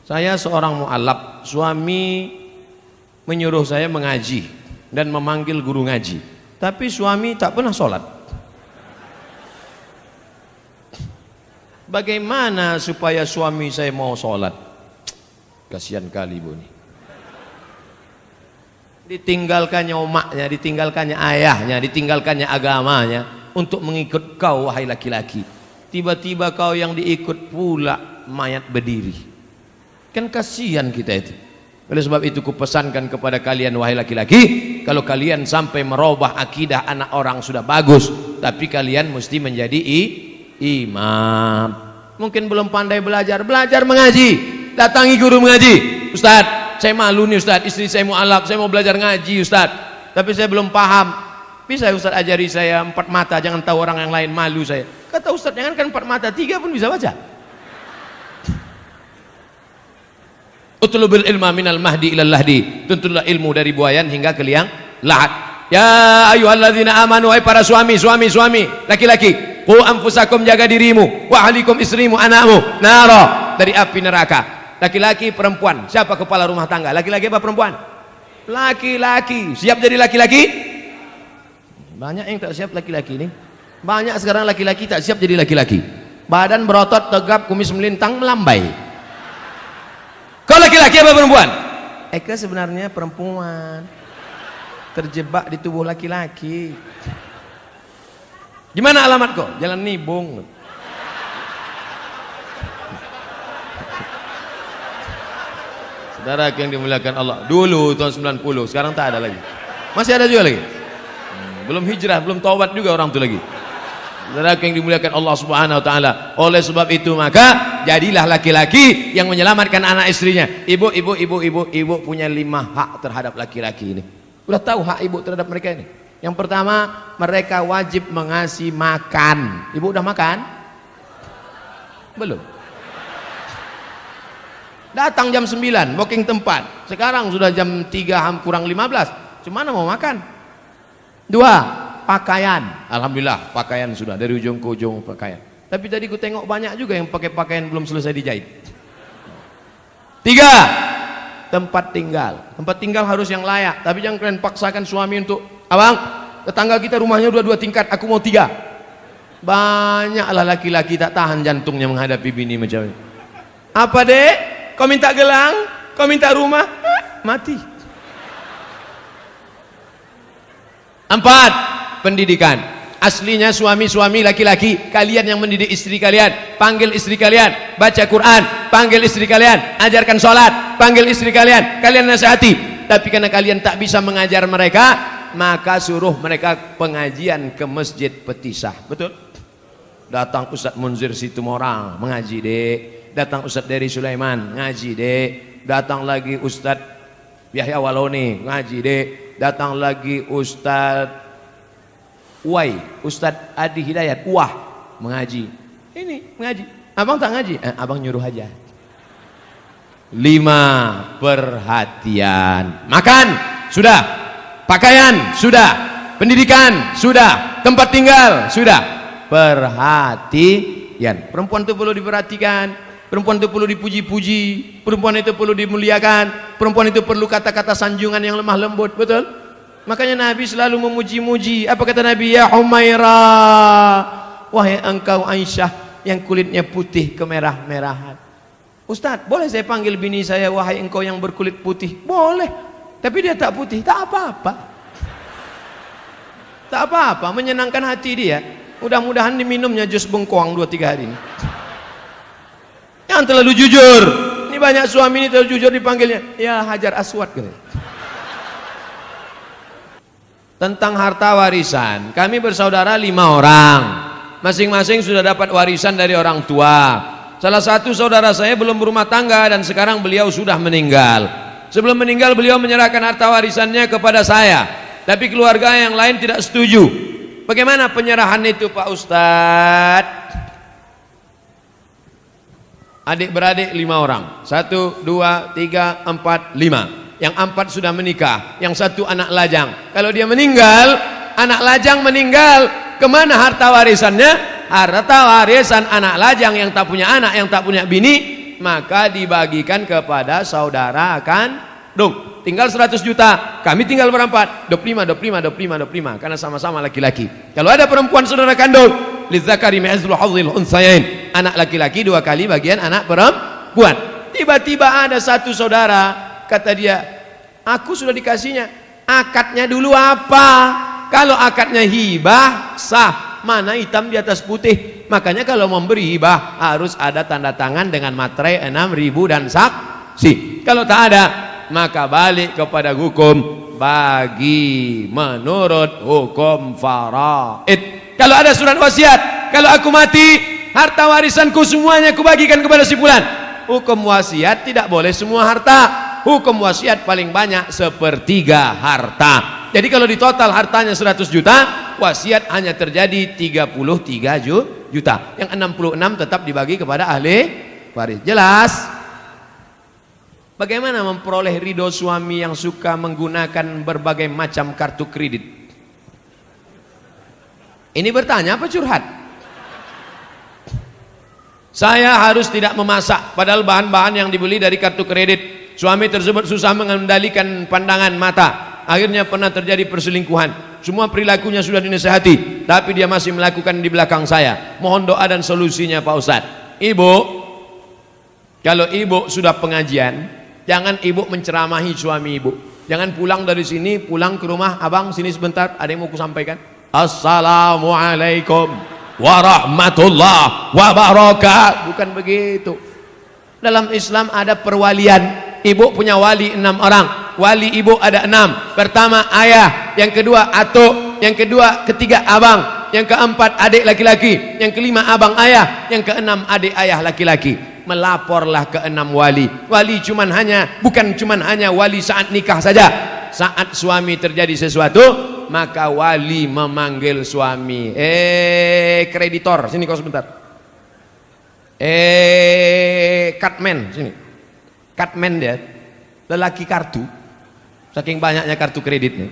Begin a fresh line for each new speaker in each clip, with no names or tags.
Saya seorang mu'alaf, suami menyuruh saya mengaji dan memanggil guru ngaji, tapi suami tak pernah sholat. Bagaimana supaya suami saya mau sholat? Kasihan kali ibu ini. Ditinggalkannya umaknya, ditinggalkannya ayahnya, ditinggalkannya agamanya untuk mengikut kau wahai laki-laki. Tiba-tiba kau yang diikut pula mayat berdiri. Kan kasihan kita itu. Oleh sebab itu kupesankan kepada kalian wahai laki-laki, kalau kalian sampai merubah akidah anak orang sudah bagus, tapi kalian mesti menjadi imam. Mungkin belum pandai belajar, belajar mengaji, datangi guru mengaji. Ustaz, saya malu nih Ustaz, istri saya mu'alaf, saya mau belajar ngaji Ustaz, tapi saya belum paham. Bisa Ustaz ajari saya 4 mata, jangan tahu orang yang lain, malu saya. Kata Ustaz, jangan kan 4 mata, 3 pun bisa baca. Utlubul ilma minal mahdi ilal lahdi, tuntutlah ilmu dari buayan hingga ke liang lahat. Ya ayyuhalladzina amanu, hai para suami, laki-laki, qu anfusakum, jaga dirimu, wa ahlikum, istrimu, anakmu, nara, dari api neraka. Laki-laki, perempuan, siapa kepala rumah tangga? Laki-laki apa perempuan? Laki-laki. Siap jadi laki-laki? Banyak yang tak siap laki-laki ini. Banyak sekarang laki-laki tak siap jadi laki-laki. Badan berotot, tegap, kumis melintang, melambai. Kau laki-laki apa perempuan? Eka sebenarnya perempuan, terjebak di tubuh laki-laki. Gimana alamat kau? Jalan Nibung. Saudara yang dimuliakan Allah, dulu tahun 90, sekarang tak ada lagi. Masih ada juga lagi. Belum hijrah, belum taubat juga orang itu lagi. Saudara yang dimuliakan Allah Subhanahu wa taala. Oleh sebab itu maka jadilah laki-laki yang menyelamatkan anak istrinya. Ibu punya 5 hak terhadap laki-laki ini. Udah tahu hak ibu terhadap mereka ini? Yang pertama, mereka wajib mengasih makan. Ibu udah makan? Belum. Datang jam 9, booking tempat. Sekarang sudah jam 3 kurang 15. Cuma mau makan. 2, pakaian. Alhamdulillah pakaian sudah dari ujung ke ujung pakaian. Tapi tadi ku tengok banyak juga yang pakai pakaian belum selesai dijahit. 3, tempat tinggal. Tempat tinggal harus yang layak. Tapi jangan kalian paksakan suami untuk, abang, tetangga kita rumahnya udah 2 tingkat, aku mau 3. Banyaklah laki-laki tak tahan jantungnya menghadapi bini macam ini. Apa dek? Kau minta gelang? Kau minta rumah? Mati. 4, pendidikan. Aslinya suami-suami laki-laki, kalian yang mendidik istri kalian, panggil istri kalian baca Quran, panggil istri kalian ajarkan sholat, panggil istri kalian, kalian nasihati. Tapi karena kalian tak bisa mengajar mereka, maka suruh mereka pengajian ke Masjid Petisah. Betul? Datang Ustadz Munzir Situmorang mengaji dek, datang Ustadz Dery Sulaiman ngaji dek, datang lagi Ustadz Yahya Waloni ngaji dek, datang lagi Ustadz Ustadz Adi Hidayat mengaji. Ini mengaji. Abang tak ngaji? Abang nyuruh aja. 5, perhatian. Makan sudah, pakaian sudah, pendidikan sudah, tempat tinggal sudah, perhatian. Perempuan itu perlu diperhatikan, perempuan itu perlu dipuji-puji, perempuan itu perlu dimuliakan, perempuan itu perlu kata-kata sanjungan yang lemah lembut. Betul? Makanya Nabi selalu memuji-muji. Apa kata Nabi? Ya Humairah, wahai engkau Aisyah yang kulitnya putih kemerah-merahan. Ustaz, boleh saya panggil bini saya wahai engkau yang berkulit putih? Boleh. Tapi dia tak putih, tak apa-apa. Tak apa-apa, menyenangkan hati dia. Mudah-mudahan diminumnya jus bengkoang 2-3 hari ini. Jangan terlalu jujur. Ini banyak suami ini terlalu jujur dipanggilnya. Ya Hajar Aswad gitu. Tentang harta warisan, kami bersaudara 5 orang, masing-masing sudah dapat warisan dari orang tua. Salah satu saudara saya belum berumah tangga dan sekarang beliau sudah meninggal. Sebelum meninggal beliau menyerahkan harta warisannya kepada saya, tapi keluarga yang lain tidak setuju. Bagaimana penyerahan itu Pak Ustadz? Adik-beradik 5 orang, 1, 2, 3, 4, 5. Yang 4 sudah menikah, yang 1 anak lajang. Kalau dia meninggal, anak lajang meninggal, kemana harta warisannya? Harta warisan anak lajang yang tak punya anak, yang tak punya bini, maka dibagikan kepada saudara kandung. Tinggal 100 juta, kami tinggal berempat, 25, karena sama-sama laki-laki. Kalau ada perempuan saudara kandung, lidzakari mithlu hadzil unthayain, anak laki-laki 2 kali bagian anak perempuan. Tiba-tiba ada satu saudara, kata dia, aku sudah dikasihnya, akadnya dulu apa? Kalau akadnya hibah sah, mana hitam di atas putih. Makanya kalau memberi hibah harus ada tanda tangan dengan materai 6.000 dan saksi. Kalau tak ada, maka balik kepada hukum bagi menurut hukum faraid. Kalau ada surat wasiat, kalau aku mati, harta warisanku semuanya aku bagikan kepada si fulan. Hukum wasiat tidak boleh semua harta. Hukum wasiat paling banyak 1/3 harta. Jadi kalau di total hartanya 100 juta, wasiat hanya terjadi 33 juta. Yang 66 tetap dibagi kepada ahli waris. Jelas? Bagaimana memperoleh ridho suami yang suka menggunakan berbagai macam kartu kredit? Ini bertanya apa curhat? Saya harus tidak memasak, padahal bahan-bahan yang dibeli dari kartu kredit. Suami tersebut susah mengendalikan pandangan mata. Akhirnya pernah terjadi perselingkuhan. Semua perilakunya sudah dinasihati, tapi dia masih melakukan di belakang saya. Mohon doa dan solusinya Pak Ustadz. Ibu, kalau ibu sudah pengajian, jangan ibu menceramahi suami ibu. Jangan pulang dari sini, pulang ke rumah, abang sini sebentar, ada yang mau kusampaikan. Assalamualaikum warahmatullahi wabarakatuh. Bukan begitu. Dalam Islam ada perwalian. Ibu punya wali 6 orang. Wali ibu ada 6. Pertama ayah, yang kedua atuk, yang kedua ketiga abang, yang keempat adik laki-laki, yang kelima abang ayah, yang keenam adik ayah laki-laki. Melaporlah ke 6 wali. Wali bukan cuman hanya wali saat nikah saja. Saat suami terjadi sesuatu, maka wali memanggil suami. Kreditor, sini kau sebentar. Cutman, sini. Cutman dia, lelaki kartu. Saking banyaknya kartu kreditnya.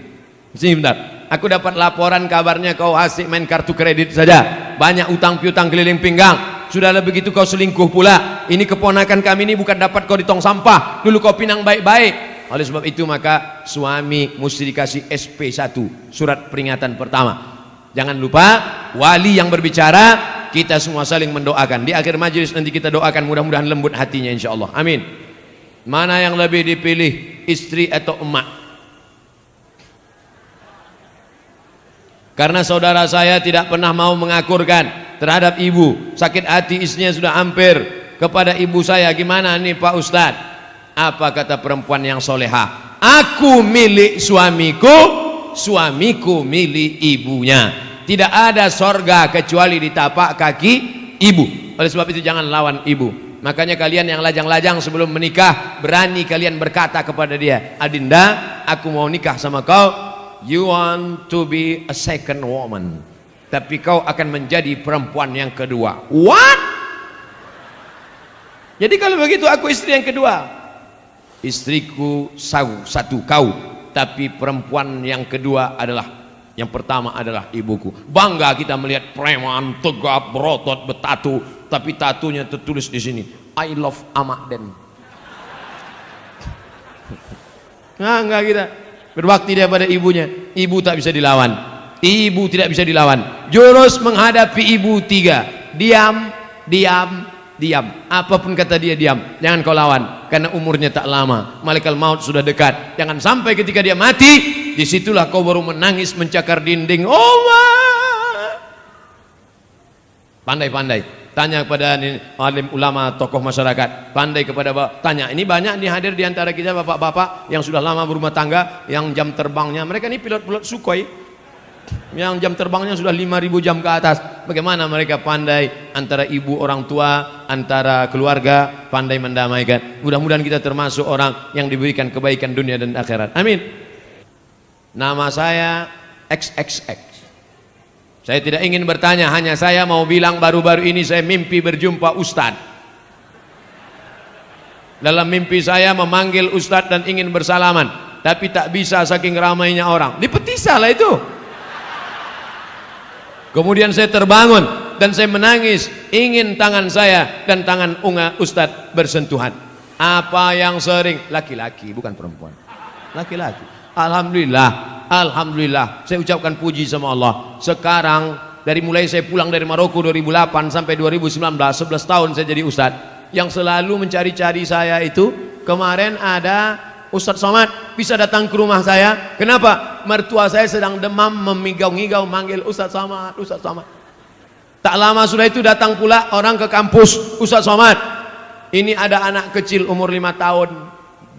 Sini bentar. Aku dapat laporan kabarnya kau asik main kartu kredit saja. Banyak utang piutang keliling pinggang. Sudah begitu kau selingkuh pula. Ini keponakan kami ini bukan dapat kau di tong sampah. Dulu kau pinang baik-baik. Oleh sebab itu maka suami mesti dikasih SP1, surat peringatan pertama. Jangan lupa wali yang berbicara, kita semua saling mendoakan. Di akhir majelis nanti kita doakan mudah-mudahan lembut hatinya insyaallah. Amin. Mana yang lebih dipilih, istri atau emak? Karena saudara saya tidak pernah mau mengakurkan terhadap ibu. Sakit hati istrinya sudah hampir kepada ibu saya. Gimana nih Pak Ustadz? Apa kata perempuan yang soleha? Aku milik suamiku, suamiku milik ibunya. Tidak ada sorga kecuali di tapak kaki ibu. Oleh sebab itu jangan lawan ibu. Makanya kalian yang lajang-lajang sebelum menikah, berani kalian berkata kepada dia, Adinda, aku mau nikah sama kau. You want to be a second woman, tapi kau akan menjadi perempuan yang kedua. What? Jadi kalau begitu aku istri yang kedua. Istriku satu kau, tapi perempuan yang kedua adalah, yang pertama adalah ibuku. Bangga kita melihat preman tegap berotot bertatu, tapi tatunya tertulis di sini, I love Amakden. Nah, enggak kita berbakti dia pada ibunya. Ibu tak bisa dilawan. Ibu tidak bisa dilawan. Jurus menghadapi ibu 3. Diam, diam, diam. Apapun kata dia diam. Jangan kau lawan, karena umurnya tak lama. Malaikat maut sudah dekat. Jangan sampai ketika dia mati, disitulah kau baru menangis mencakar dinding. Oh, pandai-pandai. Tanya kepada alim ulama, tokoh masyarakat. Pandai kepada tanya. Ini banyak nih hadir di antara kita bapak-bapak yang sudah lama berumah tangga, yang jam terbangnya, mereka ini pilot-pilot Sukhoi, yang jam terbangnya sudah 5.000 jam ke atas. Bagaimana mereka pandai antara ibu orang tua, antara keluarga, pandai mendamaikan. Mudah-mudahan kita termasuk orang yang diberikan kebaikan dunia dan akhirat. Amin. Nama saya XXX. Saya tidak ingin bertanya, hanya saya mau bilang baru-baru ini saya mimpi berjumpa Ustadz. Dalam mimpi saya memanggil Ustadz dan ingin bersalaman, tapi tak bisa saking ramainya orang. Dipetisah lah itu. Kemudian saya terbangun, dan saya menangis ingin tangan saya dan tangan Ustadz bersentuhan. Apa yang sering? Laki-laki, bukan perempuan. Laki-laki. Alhamdulillah saya ucapkan puji sama Allah. Sekarang dari mulai saya pulang dari Maroko 2008 sampai 2019, 11 tahun saya jadi Ustadz. Yang selalu mencari-cari saya itu, kemarin ada Ustadz Somad bisa datang ke rumah saya. Kenapa? Mertua saya sedang demam, memigau-ngigau manggil Ustadz Somad, Ustadz Somad. Tak lama sudah itu datang pula orang ke kampus, Ustadz Somad, ini ada anak kecil umur 5 tahun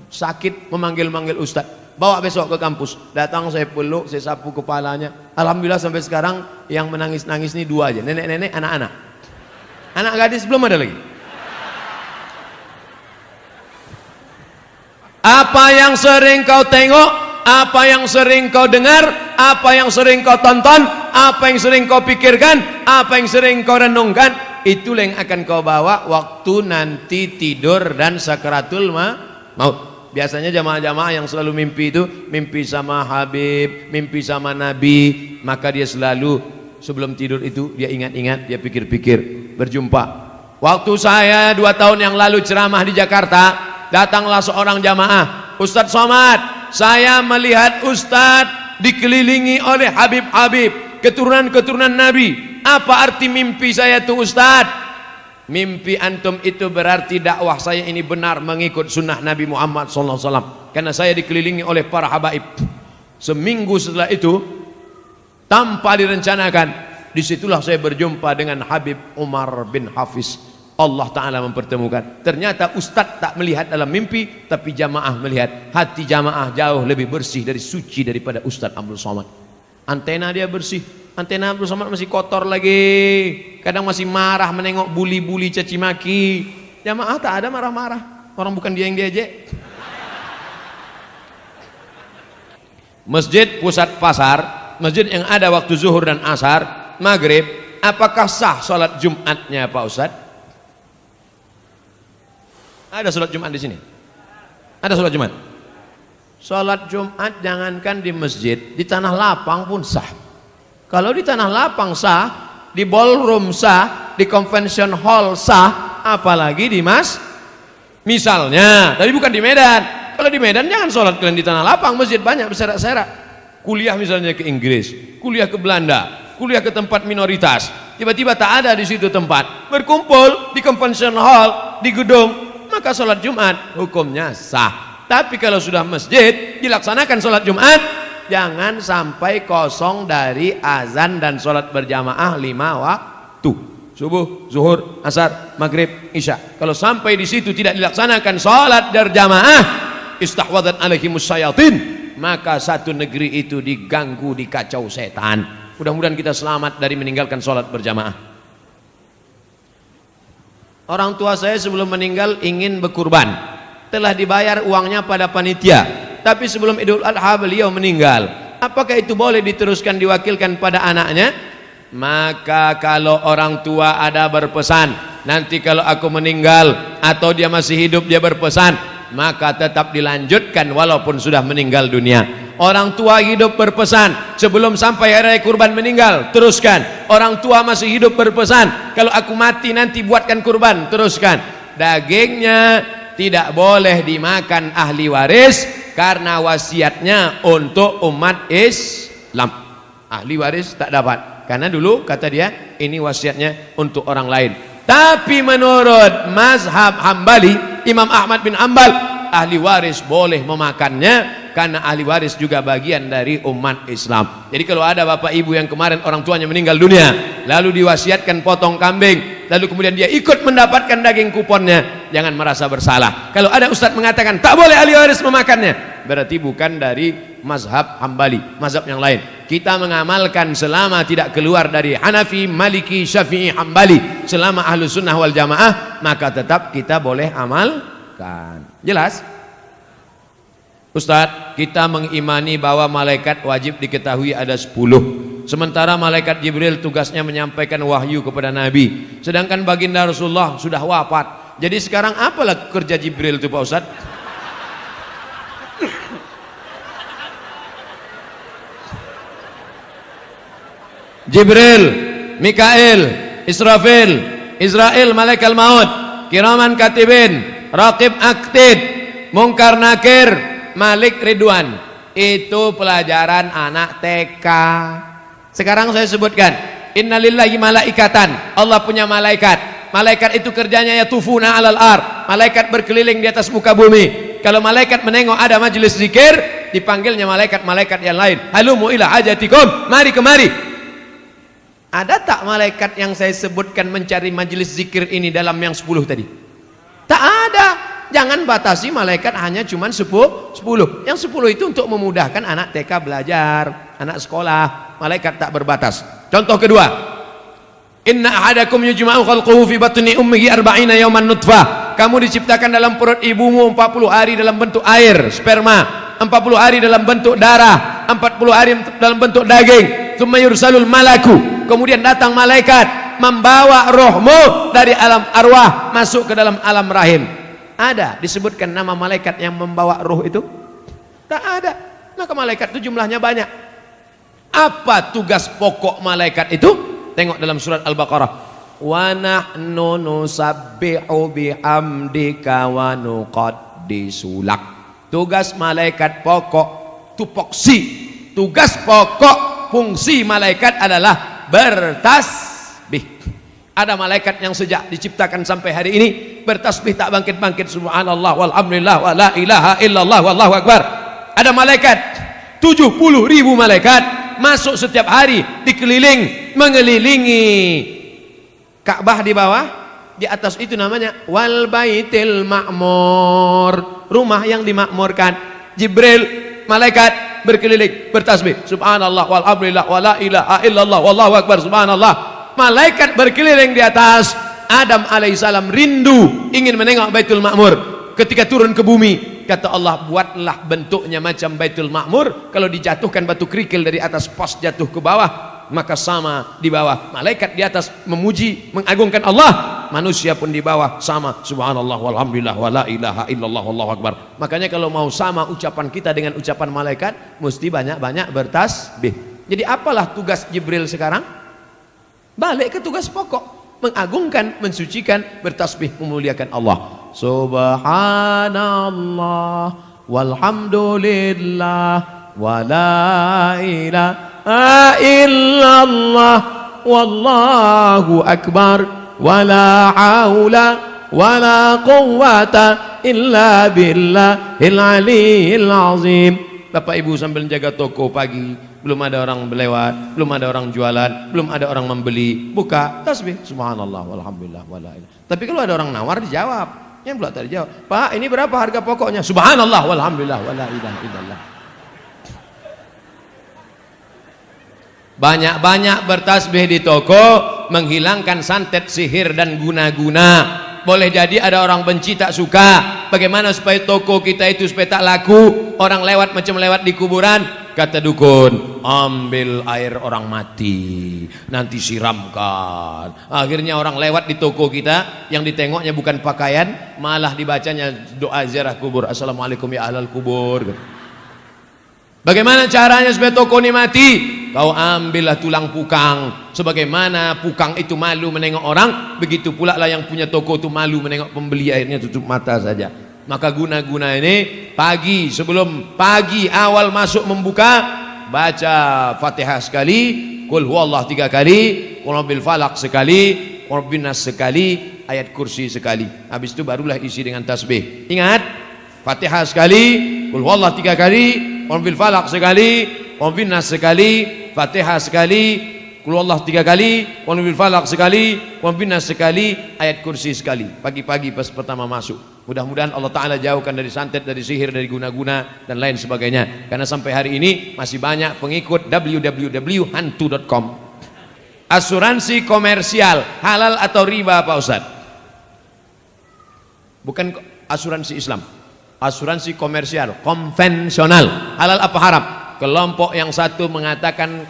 sakit, memanggil-manggil Ustadz, bawa besok ke kampus. Datang, saya peluk, saya sapu kepalanya. Alhamdulillah sampai sekarang yang menangis-nangis ini 2 aja, nenek-nenek, anak-anak. Anak gadis belum ada lagi. Apa yang sering kau tengok, apa yang sering kau dengar, apa yang sering kau tonton, apa yang sering kau pikirkan, apa yang sering kau renungkan, itulah yang akan kau bawa waktu nanti tidur dan sakaratul maut. Biasanya jamaah-jamaah yang selalu mimpi itu, mimpi sama Habib, mimpi sama Nabi, maka dia selalu sebelum tidur itu dia ingat-ingat, dia pikir-pikir, berjumpa. Waktu saya 2 tahun yang lalu ceramah di Jakarta, datanglah seorang jamaah, Ustadz Somad, saya melihat Ustadz dikelilingi oleh Habib-Habib, keturunan-keturunan Nabi. Apa arti mimpi saya itu Ustadz? Mimpi antum itu berarti dakwah saya ini benar mengikut sunnah Nabi Muhammad SAW. Karena saya dikelilingi oleh para habaib. Seminggu setelah itu, tanpa direncanakan, disitulah saya berjumpa dengan Habib Umar bin Hafiz. Allah Ta'ala mempertemukan. Ternyata Ustadz tak melihat dalam mimpi, tapi jamaah melihat. Hati jamaah jauh lebih bersih dari suci daripada Ustadz Abdul Somad. Antena dia bersih, antena Abdul Somad masih kotor lagi. Kadang masih marah menengok buli-buli caci maki. Jamaah tak ada marah-marah. Orang bukan dia yang diajak. Masjid pusat pasar, masjid yang ada waktu zuhur dan asar, maghrib, apakah sah sholat Jumatnya Pak Ustadz? Ada sholat Jumat di sini? Ada sholat Jumat? Sholat Jumat jangankan di masjid, di tanah lapang pun sah. Kalau di tanah lapang sah, di ballroom sah, di convention hall sah, apalagi di misalnya, tapi bukan di Medan. Kalau di Medan jangan sholat kalian di tanah lapang, masjid banyak berserak-serak. Kuliah misalnya ke Inggris, kuliah ke Belanda, kuliah ke tempat minoritas, tiba-tiba tak ada di situ tempat, berkumpul di convention hall, di gedung, maka sholat Jumat hukumnya sah. Tapi kalau sudah masjid dilaksanakan sholat Jumat, jangan sampai kosong dari azan dan sholat berjamaah 5 waktu, subuh, zuhur, asar, maghrib, isya. Kalau sampai di situ tidak dilaksanakan sholat berjamaah, istahwadat alaihimus syayatin, maka satu negeri itu diganggu, dikacau setan. Mudah-mudahan kita selamat dari meninggalkan sholat berjamaah. Orang tua saya sebelum meninggal ingin berkurban, telah dibayar uangnya pada panitia, tapi sebelum Idul Adha beliau meninggal. Apakah itu boleh diteruskan diwakilkan pada anaknya? Maka kalau orang tua ada berpesan, nanti kalau aku meninggal atau dia masih hidup dia berpesan, maka tetap dilanjutkan walaupun sudah meninggal dunia. Orang tua hidup berpesan, sebelum sampai hari kurban meninggal, teruskan. Orang tua masih hidup berpesan, kalau aku mati nanti buatkan kurban, teruskan. Dagingnya tidak boleh dimakan ahli waris, karena wasiatnya untuk umat Islam. Ahli waris tak dapat, karena dulu kata dia, ini wasiatnya untuk orang lain. Tapi menurut mazhab Hambali, Imam Ahmad bin Hanbal, ahli waris boleh memakannya, karena ahli waris juga bagian dari umat Islam. Jadi kalau ada bapak ibu yang kemarin orang tuanya meninggal dunia, lalu diwasiatkan potong kambing, lalu kemudian dia ikut mendapatkan daging kuponnya, jangan merasa bersalah. Kalau ada ustadz mengatakan tak boleh ahli waris memakannya, berarti bukan dari mazhab Hambali, mazhab yang lain. Kita mengamalkan selama tidak keluar dari Hanafi, Maliki, Syafi'i, Hambali, selama ahlu sunnah wal jamaah, maka tetap kita boleh amalkan. Jelas? Ustadz, kita mengimani bahwa malaikat wajib diketahui ada 10. Sementara malaikat Jibril tugasnya menyampaikan wahyu kepada Nabi. Sedangkan baginda Rasulullah sudah wafat. Jadi sekarang apalah kerja Jibril itu Pak Ustadz? Jibril, Mikail, Israfil, Israel malaikat maut, kiraman katibin, raqib aktid, mungkar nakir, malik ridwan. Itu pelajaran anak TK. Sekarang saya sebutkan, innalillahi malaikatan, Allah punya malaikat. Malaikat itu kerjanya yatufuna alal ar, malaikat berkeliling di atas muka bumi. Kalau malaikat menengok ada majelis zikir, dipanggilnya malaikat-malaikat yang lain, halumu ila hajatikum, mari kemari. Ada tak malaikat yang saya sebutkan mencari majelis zikir ini dalam yang 10 tadi? Tak ada. Jangan batasi malaikat hanya cuman 10. Yang 10 itu untuk memudahkan anak TK belajar, anak sekolah. Malaikat tak berbatas. Contoh kedua, inna ahadakum yujma'u khalquhu fi batni ummihi 40 yawman nutfah. Kamu diciptakan dalam perut ibumu 40 hari dalam bentuk air, sperma, 40 hari dalam bentuk darah, 40 hari dalam bentuk daging. Tsumma yursalul malaku, kemudian datang malaikat membawa rohmu dari alam arwah masuk ke dalam alam rahim. Ada disebutkan nama malaikat yang membawa roh itu? Tak ada. Maka malaikat itu jumlahnya banyak. Apa tugas pokok malaikat itu? Tengok dalam surat Al-Baqarah. Wa nahnu nusabbihu bihamdika wa nuqaddisu lak. Tugas malaikat pokok, tupoksi. Tugas pokok fungsi malaikat adalah bertasbih. Ada malaikat yang sejak diciptakan sampai hari ini bertasbih tak bangkit-bangkit, subhanallah walhamdulillah wa la ilaha illallah wallahu akbar. Ada malaikat 70.000 malaikat masuk setiap hari dikeliling mengelilingi Ka'bah di bawah, di atas itu namanya wal baitil ma'mur, rumah yang dimakmurkan. Jibril malaikat berkeliling bertasbih subhanallah walhamdulillah wa la ilaha illallah wallahu akbar subhanallah. Malaikat berkeliling di atas. Adam alaihissalam rindu ingin menengok Baitul Ma'mur. Ketika turun ke bumi, kata Allah, buatlah bentuknya macam Baitul Ma'mur. Kalau dijatuhkan batu kerikil dari atas pos jatuh ke bawah, maka sama di bawah. Malaikat di atas memuji, mengagungkan Allah, manusia pun di bawah sama, subhanallah walhamdulillah wa la ilaha illallah wallahu akbar. Makanya kalau mau sama ucapan kita dengan ucapan malaikat, mesti banyak-banyak bertasbih. Jadi apalah tugas Jibril sekarang? Balik ke tugas pokok, mengagungkan, mensucikan, bertasbih, memuliakan Allah. Subhanallah walhamdulillah wa la ilaha illallah wallahu akbar wa la haula wa la quwwata illa billahil aliyyil azim. Bapak Ibu sambil jaga toko pagi, belum ada orang berlewat, belum ada orang jualan, belum ada orang membeli, buka tasbih subhanallah walhamdulillah wala ilaha. Tapi kalau ada orang nawar dijawab, yang pula tak dijawab, Pak ini berapa harga pokoknya? Subhanallah walhamdulillah wala ilaha illallah. Banyak-banyak bertasbih di toko, menghilangkan santet, sihir dan guna-guna. Boleh jadi ada orang benci tak suka. Bagaimana supaya toko kita itu supaya tak laku? Orang lewat macam lewat di kuburan. Kata dukun, ambil air orang mati, nanti siramkan. Akhirnya orang lewat di toko kita, yang ditengoknya bukan pakaian, malah dibacanya doa ziarah kubur. Assalamualaikum ya ahlal kubur. Bagaimana caranya supaya toko ini mati? Kau ambillah tulang pukang. Sebagaimana pukang itu malu menengok orang, begitu pula lah yang punya toko itu malu menengok pembeli, akhirnya tutup mata saja. Maka guna-guna ini pagi, sebelum pagi awal masuk membuka, baca Fatihah sekali, Qul huwallah 3 kali, Qul rabbil falaq sekali, Qul rabbin nas sekali, ayat kursi sekali. Habis itu barulah isi dengan tasbih. Ingat, Fatihah sekali, Qul huwallah 3 kali, Qul rabbil falaq sekali, Qul rabbin nas sekali, Fatihah sekali, Qul huwallah 3 kali, Qul rabbil falaq sekali, Qul rabbin nas sekali, ayat kursi sekali. Pagi-pagi pas pertama masuk. Mudah-mudahan Allah Ta'ala jauhkan dari santet, dari sihir, dari guna-guna dan lain sebagainya. Karena sampai hari ini masih banyak pengikut www.hantu.com. Asuransi komersial halal atau riba Pak Ustadz? Bukan asuransi Islam, asuransi komersial konvensional. Halal apa haram? Kelompok yang satu mengatakan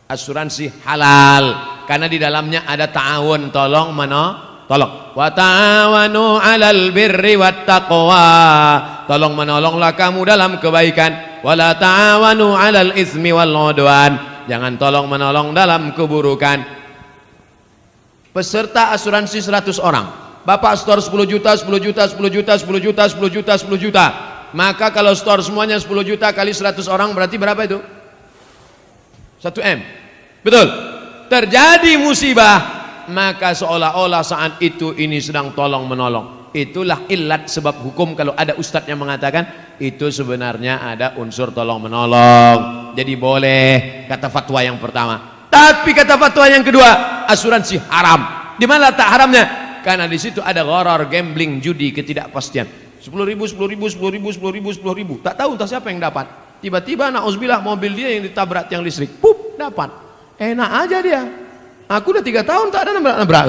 asuransi halal karena di dalamnya ada ta'awun, tolong tolong, wa ta'awanu 'alal birri wat taqwa, tolong menolonglah kamu dalam kebaikan, wa la ta'awanu 'alal itsmi wal 'udwan, jangan tolong menolong dalam keburukan. peserta asuransi 100 orang. Bapak store 10 juta, 10 juta, 10 juta, 10 juta, 10 juta, 10 juta. Maka kalau store semuanya 10 juta kali 100 orang berarti berapa itu? 1 M. Betul. Terjadi musibah, maka seolah-olah saat itu ini sedang tolong menolong. Itulah ilat sebab hukum kalau ada ustadz yang mengatakan itu sebenarnya ada unsur tolong menolong. Jadi boleh, kata fatwa yang pertama. Tapi kata fatwa yang kedua, asuransi haram. Di mana tak haramnya? Karena di situ ada gharar, gambling, judi, ketidakpastian. 10.000, 10.000, 10.000, 10.000, 10.000. Tak tahu entah siapa yang dapat. Tiba-tiba na'udzubillah mobil dia yang ditabrak tiang listrik. Pup, dapat. Enak aja dia. Aku udah 3 tahun tak ada nabrak-nabrak.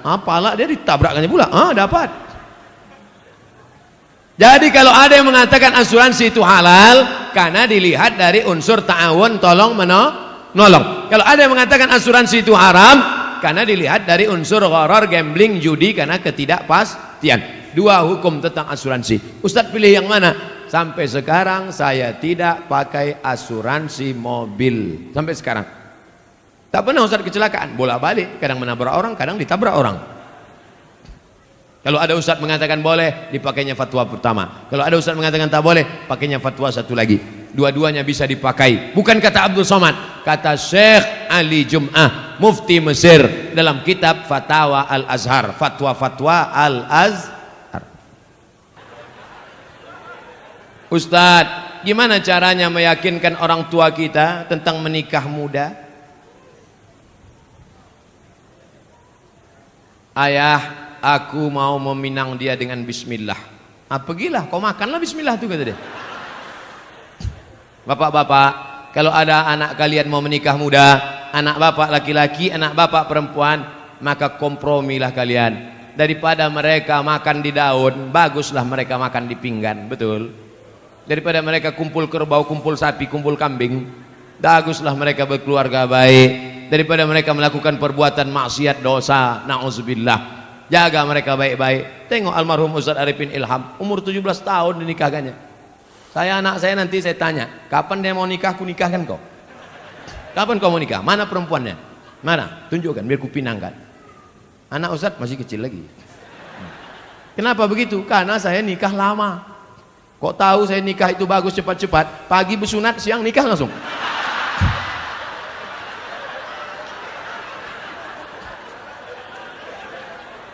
Apalah dia ditabrakkannya pula. Dapat. Jadi kalau ada yang mengatakan asuransi itu halal karena dilihat dari unsur ta'awun, tolong menolong. Kalau ada yang mengatakan asuransi itu haram karena dilihat dari unsur gharar, gambling, judi karena ketidakpastian. Dua hukum tentang asuransi. Ustadz pilih yang mana? Sampai sekarang saya tidak pakai asuransi mobil. Sampai sekarang. Tak pernah Ustadz kecelakaan. Bolak-balik. Kadang menabrak orang, kadang ditabrak orang. Kalau ada ustadz mengatakan boleh, dipakainya fatwa pertama. Kalau ada ustadz mengatakan tak boleh, pakainya fatwa satu lagi. Dua-duanya bisa dipakai. Bukan kata Abdul Somad, kata Syekh Ali Jum'ah, mufti Mesir, dalam kitab Fatawa Al-Azhar. Fatwa-fatwa Al-Azhar. Ustadz, gimana caranya meyakinkan orang tua kita tentang menikah muda? Ayah, aku mau meminang dia dengan bismillah. Pergilah, kau makanlah bismillah tuh, kata dia. Bapak-bapak, kalau ada anak kalian mau menikah muda, anak bapak laki-laki, anak bapak perempuan, maka kompromilah kalian. Daripada mereka makan di daun, baguslah mereka makan di pinggan, betul? Daripada mereka kumpul kerbau, kumpul sapi, kumpul kambing, baguslah mereka berkeluarga baik. Daripada mereka melakukan perbuatan maksiat, dosa, na'udzubillah. Jaga mereka baik-baik. Tengok almarhum Ustaz Arifin Ilham, umur 17 tahun dinikahkannya. Anak saya nanti saya tanya, kapan dia mau nikah? Ku nikahkan kau. Kapan kau mau nikah? Mana perempuannya? Mana? Tunjukkan biar ku pinangkan. Anak Ustaz masih kecil lagi. Kenapa begitu? Karena saya nikah lama. Kok tahu saya nikah itu bagus cepat-cepat? Pagi bersunat, siang nikah langsung.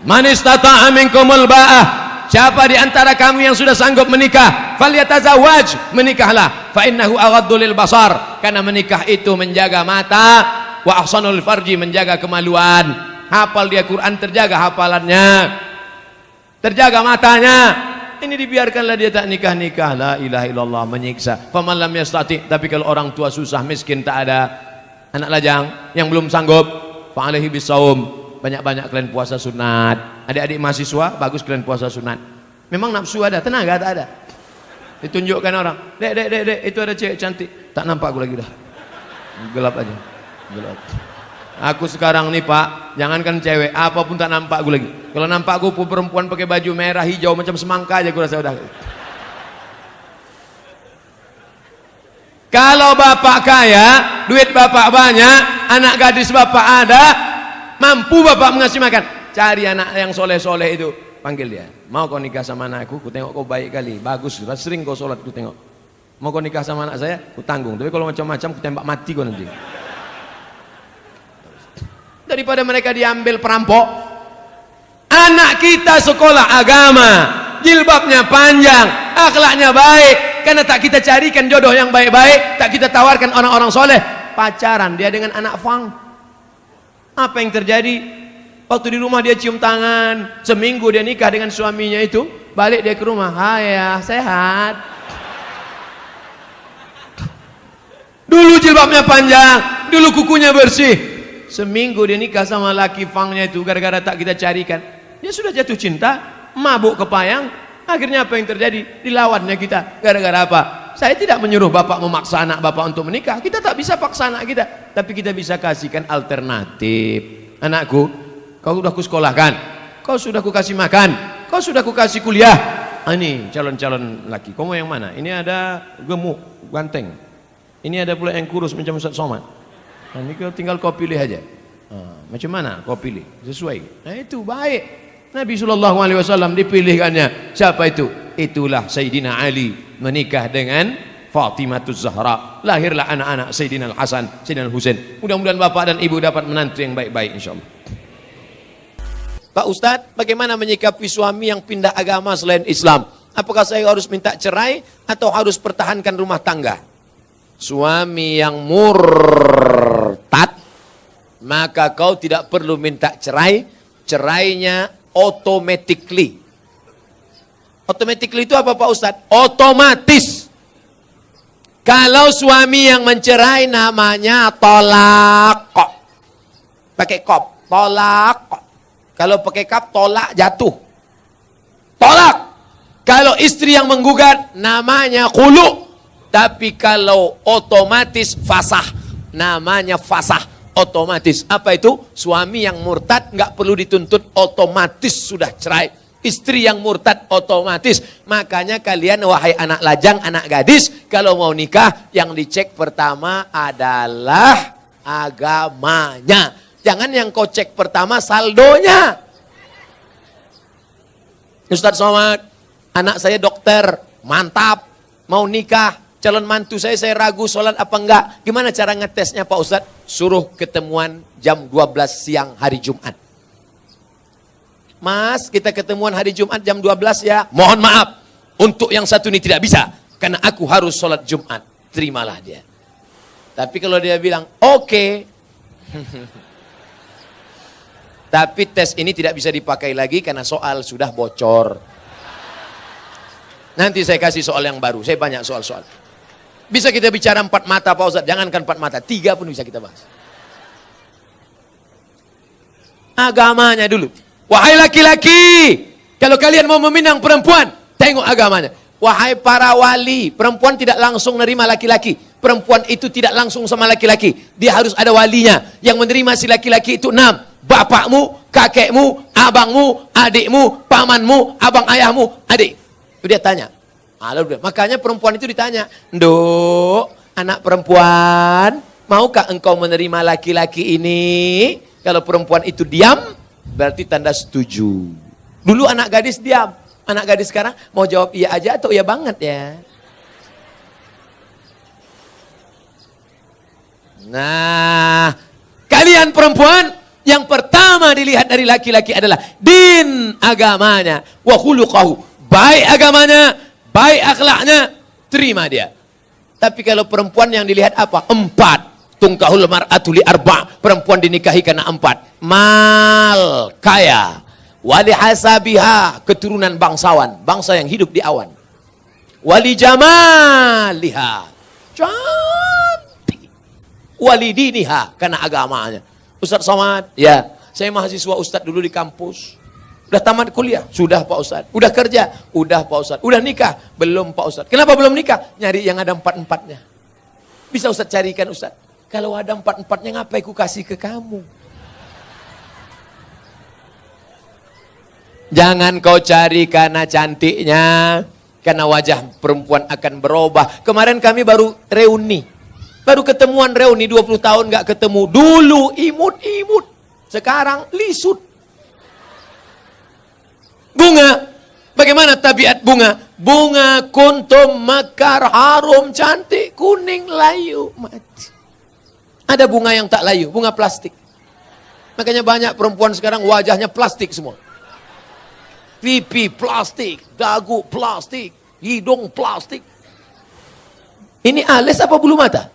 Man istata'a minkumul ba'ah, siapa di antara kamu yang sudah sanggup menikah, falyatazawwaj, menikahlah, fa innahu aghaddu lil basar, karena menikah itu menjaga mata, wa ahsanul farji, menjaga kemaluan. Hafal dia Quran, terjaga hafalannya, terjaga matanya. Ini dibiarkanlah dia tak nikah-nikah, la ilaha illallah, menyiksa. Faman lam yastati, tapi kalau orang tua susah, miskin, tak ada anak lajang yang belum sanggup, fa alaihi bisawm, banyak-banyak kalian puasa sunat. Adik-adik mahasiswa, bagus kalian puasa sunat. Memang nafsu ada, tenaga tak ada. Ditunjukkan orang, dek, itu ada cewek cantik. Tak nampak aku lagi dah. Gelap aja, gelap. Aku sekarang nih Pak, jangankan cewek, apapun tak nampak aku lagi. Kalau nampak aku perempuan pakai baju merah hijau macam semangka aja aku rasa udah. Kalau bapak kaya, duit bapak banyak, anak gadis bapak ada, mampu bapak mengasih makan, cari anak yang soleh-soleh itu, panggil dia. Mau kau nikah sama anakku? Ku tengok kau baik kali, bagus, sering kau sholat, ku tengok. Mau kau nikah sama anak saya? Ku tanggung. Tapi kalau macam-macam, ku tembak mati kau nanti. Daripada mereka diambil perampok. Anak kita sekolah agama, jilbabnya panjang, akhlaknya baik, karena tak kita carikan jodoh yang baik-baik, tak kita tawarkan orang-orang soleh, pacaran dia dengan anak fang. Apa yang terjadi? Waktu di rumah dia cium tangan, seminggu dia nikah dengan suaminya itu, balik dia ke rumah, hai ya, sehat. Dulu jilbabnya panjang, dulu kukunya bersih. Seminggu dia nikah sama laki fangnya itu, gara-gara tak kita carikan, dia sudah jatuh cinta, mabuk kepayang. Akhirnya apa yang terjadi? Dilawannya kita. Gara-gara apa? Saya tidak menyuruh bapak memaksa anak bapak untuk menikah. Kita tak bisa paksa anak kita, tapi kita bisa kasihkan alternatif. Anakku, kau sudah kusekolahkan, kau sudah kukasih makan, kau sudah kukasih kuliah. Ini calon-calon laki. Kau mau yang mana? Ini ada gemuk, ganteng. Ini ada pula yang kurus macam Ustaz Somad. Nah, ini tinggal kau pilih aja. Macam mana kau pilih? Sesuai. Nah itu baik. Nabi SAW dipilihkannya. Siapa itu? Itulah Sayyidina Ali menikah dengan Fatimatuz Zahra. Lahirlah anak-anak Sayyidina Al-Hasan, Sayyidina Al-Husain. Mudah-mudahan bapak dan ibu dapat menantu yang baik-baik insyaallah. Pak Ustadz, bagaimana menyikapi suami yang pindah agama selain Islam? Apakah saya harus minta cerai atau harus pertahankan rumah tangga? Suami yang murtad, maka kau tidak perlu minta cerai. Cerainya automatically. Automatically itu apa Pak Ustadz? Otomatis. Kalau suami yang mencerai namanya tolak. Pakai kop, tolak. Kalau pakai kap, tolak jatuh. Tolak. Kalau istri yang menggugat, namanya khulu. Tapi kalau otomatis fasah, namanya fasah. Otomatis. Apa itu? Suami yang murtad nggak perlu dituntut, otomatis sudah cerai. Istri yang murtad otomatis. Makanya kalian wahai anak lajang, anak gadis, kalau mau nikah, yang dicek pertama adalah agamanya. Jangan yang kau cek pertama saldonya. Ustadz Somad, anak saya dokter, mantap, mau nikah, calon mantu saya ragu sholat apa enggak. Gimana cara ngetesnya Pak Ustadz? Suruh ketemuan jam 12 siang hari Jumat. Mas, kita ketemuan hari Jumat jam 12 ya. Mohon maaf, untuk yang satu ini tidak bisa, karena aku harus sholat Jumat. Terimalah dia. Tapi kalau dia bilang, oke. Tapi tes ini tidak bisa dipakai lagi karena soal sudah bocor. Nanti saya kasih soal yang baru. Saya banyak soal-soal. Bisa kita bicara 4 mata Pak Ustadz. Jangankan 4 mata, 3 pun bisa kita bahas. Agamanya dulu. Wahai laki-laki, kalau kalian mau meminang perempuan, tengok agamanya. Wahai para wali, perempuan tidak langsung menerima laki-laki. Perempuan itu tidak langsung sama laki-laki. Dia harus ada walinya. Yang menerima si laki-laki itu 6. Bapakmu, kakekmu, abangmu, adikmu, pamanmu, abang ayahmu, adik. Itu dia tanya. Makanya perempuan itu ditanya, Nduk, anak perempuan, maukah engkau menerima laki-laki ini? Kalau perempuan itu diam, berarti tanda setuju. Dulu anak gadis diam. Anak gadis sekarang mau jawab iya aja atau iya banget ya. Nah, kalian perempuan, yang pertama dilihat dari laki-laki adalah din agamanya, wa khuluqahu, baik agamanya, baik akhlaknya, terima dia. Tapi kalau perempuan yang dilihat apa? 4. Tungkahul mar'atu li 4. Perempuan dinikahi karena 4. Mal, kaya. Wali hasabiha, keturunan bangsawan, bangsa yang hidup di awan. Wali jamaliha, cantik. Wali diniha, karena agamanya. Ustadz Somad, ya, saya mahasiswa Ustadz dulu di kampus. Udah tamat kuliah? Sudah Pak Ustadz. Udah kerja? Udah Pak Ustadz. Udah nikah? Belum Pak Ustadz. Kenapa belum nikah? Nyari yang ada 4-4-nya. Bisa Ustadz carikan Ustadz. Kalau ada 4-4-nya ngapain ku kasih ke kamu? Jangan kau cari karena cantiknya, karena wajah perempuan akan berubah. Kemarin kami baru reuni. Baru ketemuan reuni 20 tahun gak ketemu. Dulu imut-imut, sekarang lisut. Bunga, bagaimana tabiat bunga? Bunga kuntum mekar harum, cantik, kuning, layu, mati. Ada bunga yang tak layu, bunga plastik. Makanya banyak perempuan sekarang wajahnya plastik semua. Pipi plastik, dagu plastik, hidung plastik. Ini alis apa bulu mata?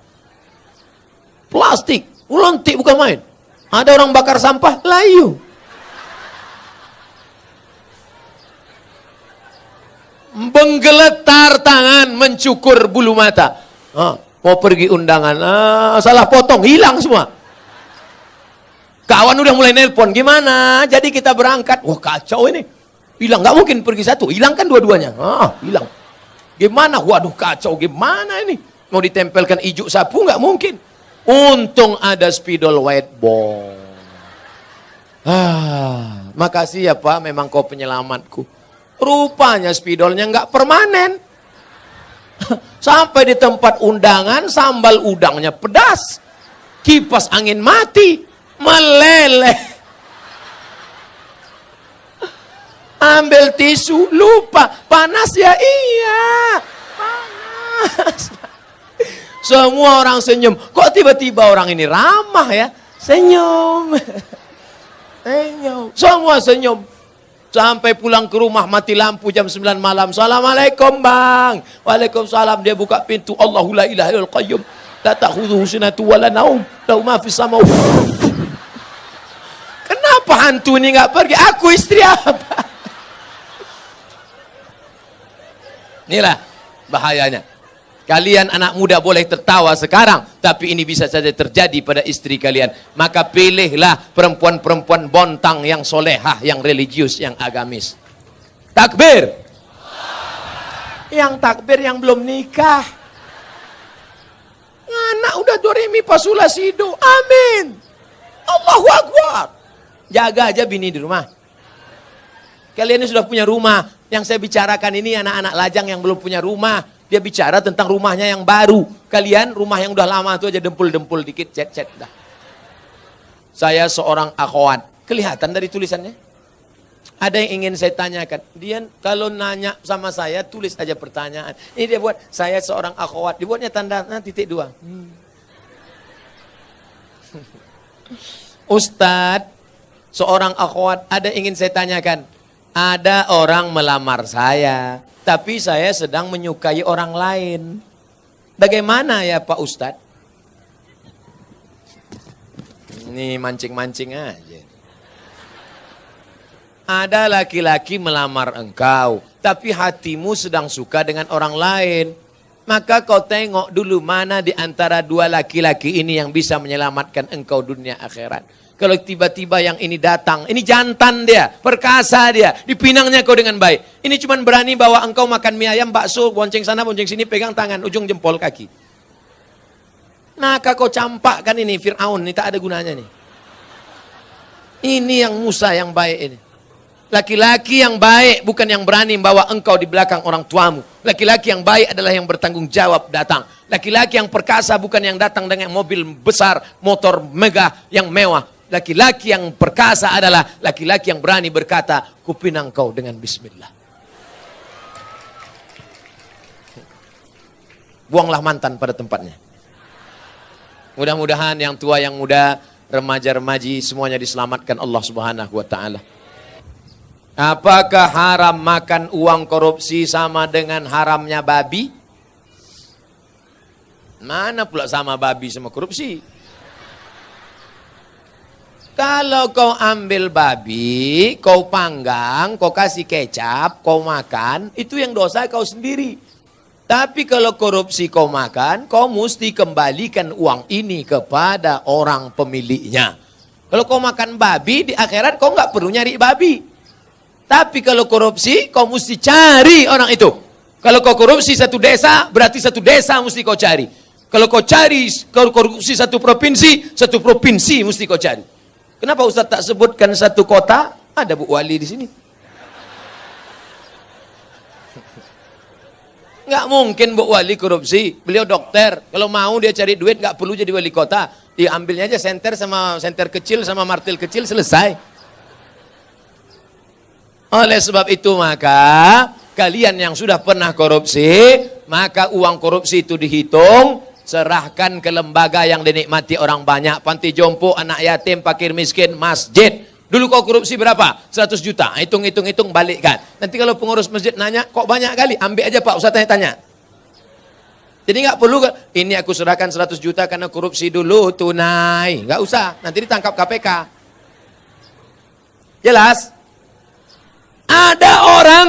Plastik, ulontik bukan main. Ada orang bakar sampah, layu. Menggeletar tangan, mencukur bulu mata. Mau pergi undangan, salah potong, hilang semua. Kawan udah mulai nelpon, gimana? Jadi kita berangkat. Wah kacau ini. Hilang, nggak mungkin pergi satu, hilang kan dua-duanya. Hilang. Gimana? Waduh kacau, gimana ini? Mau ditempelkan ijuk sapu, nggak mungkin. Untung ada spidol whiteboard. Makasih ya Pak, memang kau penyelamatku. Rupanya spidolnya nggak permanen. Sampai di tempat undangan, sambal udangnya pedas. Kipas angin mati. Meleleh. Ambil tisu, lupa. Panas ya? Iya. Panas. Semua orang senyum. Kok tiba-tiba orang ini ramah ya? Senyum. Senyum. Semua senyum. Sampai pulang ke rumah mati lampu jam 9 malam. Assalamualaikum bang. Waalaikumsalam. Dia buka pintu. Allahu la ilaha illal qayyum. La ta'khudhuhu sinatun wa la naum. Lahu ma fis samawati. Kenapa hantu ini nggak pergi? Aku istri apa? Inilah bahayanya. Kalian anak muda boleh tertawa sekarang, tapi ini bisa saja terjadi pada istri kalian. Maka pilihlah perempuan-perempuan bontang yang solehah, yang religius, yang agamis. Takbir. Yang takbir yang belum nikah. Anak udah doremi pasula sido. Amin. Allahu Akbar. Jaga aja bini di rumah. Kalian ini sudah punya rumah. Yang saya bicarakan ini anak-anak lajang yang belum punya rumah. Dia bicara tentang rumahnya yang baru. Kalian rumah yang udah lama itu aja dempul-dempul dikit, cet-cet dah. Saya seorang akhwat. Kelihatan dari tulisannya? Ada yang ingin saya tanyakan. Dia kalau nanya sama saya, tulis aja pertanyaan. Ini dia buat, saya seorang akhwat. Dibuatnya tanda titik 2. Ustadz, seorang akhwat, ada yang ingin saya tanyakan. Ada orang melamar saya, tapi saya sedang menyukai orang lain. Bagaimana ya Pak Ustadz? Ini mancing-mancing aja. Ada laki-laki melamar engkau, tapi hatimu sedang suka dengan orang lain. Maka kau tengok dulu mana di antara dua laki-laki ini yang bisa menyelamatkan engkau dunia akhirat. Kalau tiba-tiba yang ini datang, ini jantan dia, perkasa dia, dipinangnya kau dengan baik. Ini cuma berani bawa engkau makan mie ayam, bakso, bonceng sana, bonceng sini, pegang tangan, ujung jempol kaki. Maka kau campakkan ini, Fir'aun, ini tak ada gunanya nih. Ini yang Musa yang baik ini. Laki-laki yang baik bukan yang berani membawa engkau di belakang orang tuamu. Laki-laki yang baik adalah yang bertanggung jawab datang. Laki-laki yang perkasa bukan yang datang dengan mobil besar, motor megah yang mewah. Laki-laki yang perkasa adalah laki-laki yang berani berkata, kupinang kau dengan bismillah. Buanglah mantan pada tempatnya. Mudah-mudahan yang tua, yang muda, remaja-remaji semuanya diselamatkan Allah Subhanahu wa taala. Apakah haram makan uang korupsi sama dengan haramnya babi? Mana pula sama babi sama korupsi? Kalau kau ambil babi, kau panggang, kau kasih kecap, kau makan, itu yang dosa kau sendiri. Tapi kalau korupsi kau makan, kau mesti kembalikan uang ini kepada orang pemiliknya. Kalau kau makan babi, di akhirat kau nggak perlu nyari babi. Tapi kalau korupsi, kau mesti cari orang itu. Kalau kau korupsi satu desa, berarti satu desa mesti kau cari. Kalau kau cari korupsi satu provinsi mesti kau cari. Kenapa Ustaz tak sebutkan satu kota? Ada Bu Wali di sini. Nggak mungkin Bu Wali korupsi. Beliau dokter. Kalau mau dia cari duit nggak perlu jadi wali kota. Diambilnya aja senter sama senter kecil sama martil kecil, selesai. Oleh sebab itu maka kalian yang sudah pernah korupsi, maka uang korupsi itu dihitung, serahkan ke lembaga yang dinikmati orang banyak, panti jompo, anak yatim, fakir miskin, masjid. Dulu kau korupsi berapa? 100 juta. Hitung, balikkan. Nanti kalau pengurus masjid nanya, kok banyak kali? Ambil aja Pak, Ustaz tanya. Jadi nggak perlu, ini aku serahkan 100 juta karena korupsi dulu, tunai. Nggak usah, nanti ditangkap KPK. Jelas? Ada orang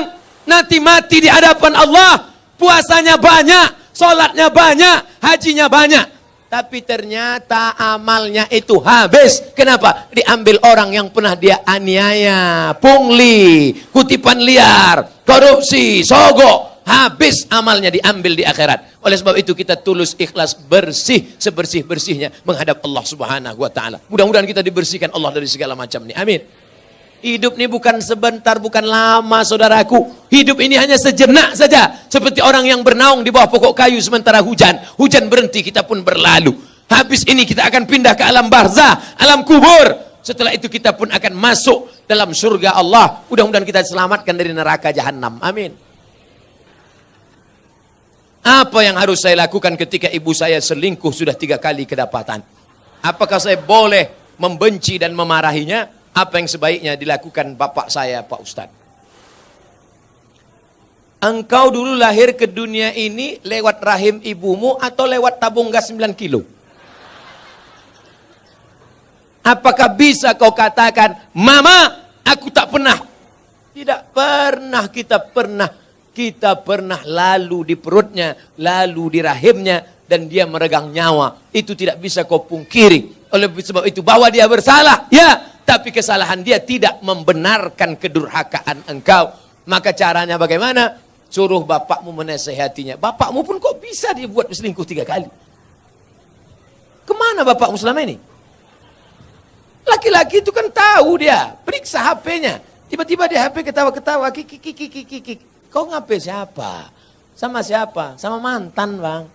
nanti mati di hadapan Allah, puasanya banyak, sholatnya banyak, hajinya banyak. Tapi ternyata amalnya itu habis. Kenapa? Diambil orang yang pernah dia aniaya, pungli, kutipan liar, korupsi, sogok. Habis amalnya diambil di akhirat. Oleh sebab itu kita tulus, ikhlas, bersih, sebersih-bersihnya menghadap Allah Subhanahu wa taala. Mudah-mudahan kita dibersihkan Allah dari segala macam ini. Amin. Hidup ini bukan sebentar, bukan lama saudaraku. Hidup ini hanya sejenak saja. Seperti orang yang bernaung di bawah pokok kayu sementara hujan. Hujan berhenti, kita pun berlalu. Habis ini kita akan pindah ke alam barzah, alam kubur. Setelah itu kita pun akan masuk dalam surga Allah. Mudah-mudahan kita selamatkan dari neraka jahanam. Amin. Apa yang harus saya lakukan ketika ibu saya selingkuh sudah 3 kali kedapatan? Apakah saya boleh membenci dan memarahinya? Apa yang sebaiknya dilakukan bapak saya, Pak Ustadz? Engkau dulu lahir ke dunia ini lewat rahim ibumu atau lewat tabung gas 9 kilo? Apakah bisa kau katakan, Mama, aku tak pernah? Tidak pernah, kita pernah lalu di perutnya, lalu di rahimnya, dan dia meregang nyawa. Itu tidak bisa kau pungkiri. Oleh sebab itu, bahwa dia bersalah, ya, tapi kesalahan dia tidak membenarkan kedurhakaan engkau. Maka caranya bagaimana? Suruh bapakmu menasehatinya. Bapakmu pun kok bisa dia buat selingkuh 3 kali? Kemana bapakmu selama ini? Laki-laki itu kan tahu dia, periksa HP-nya. Tiba-tiba di HP ketawa-ketawa, kik. Kau ngapain siapa? Sama siapa? Sama mantan, Bang.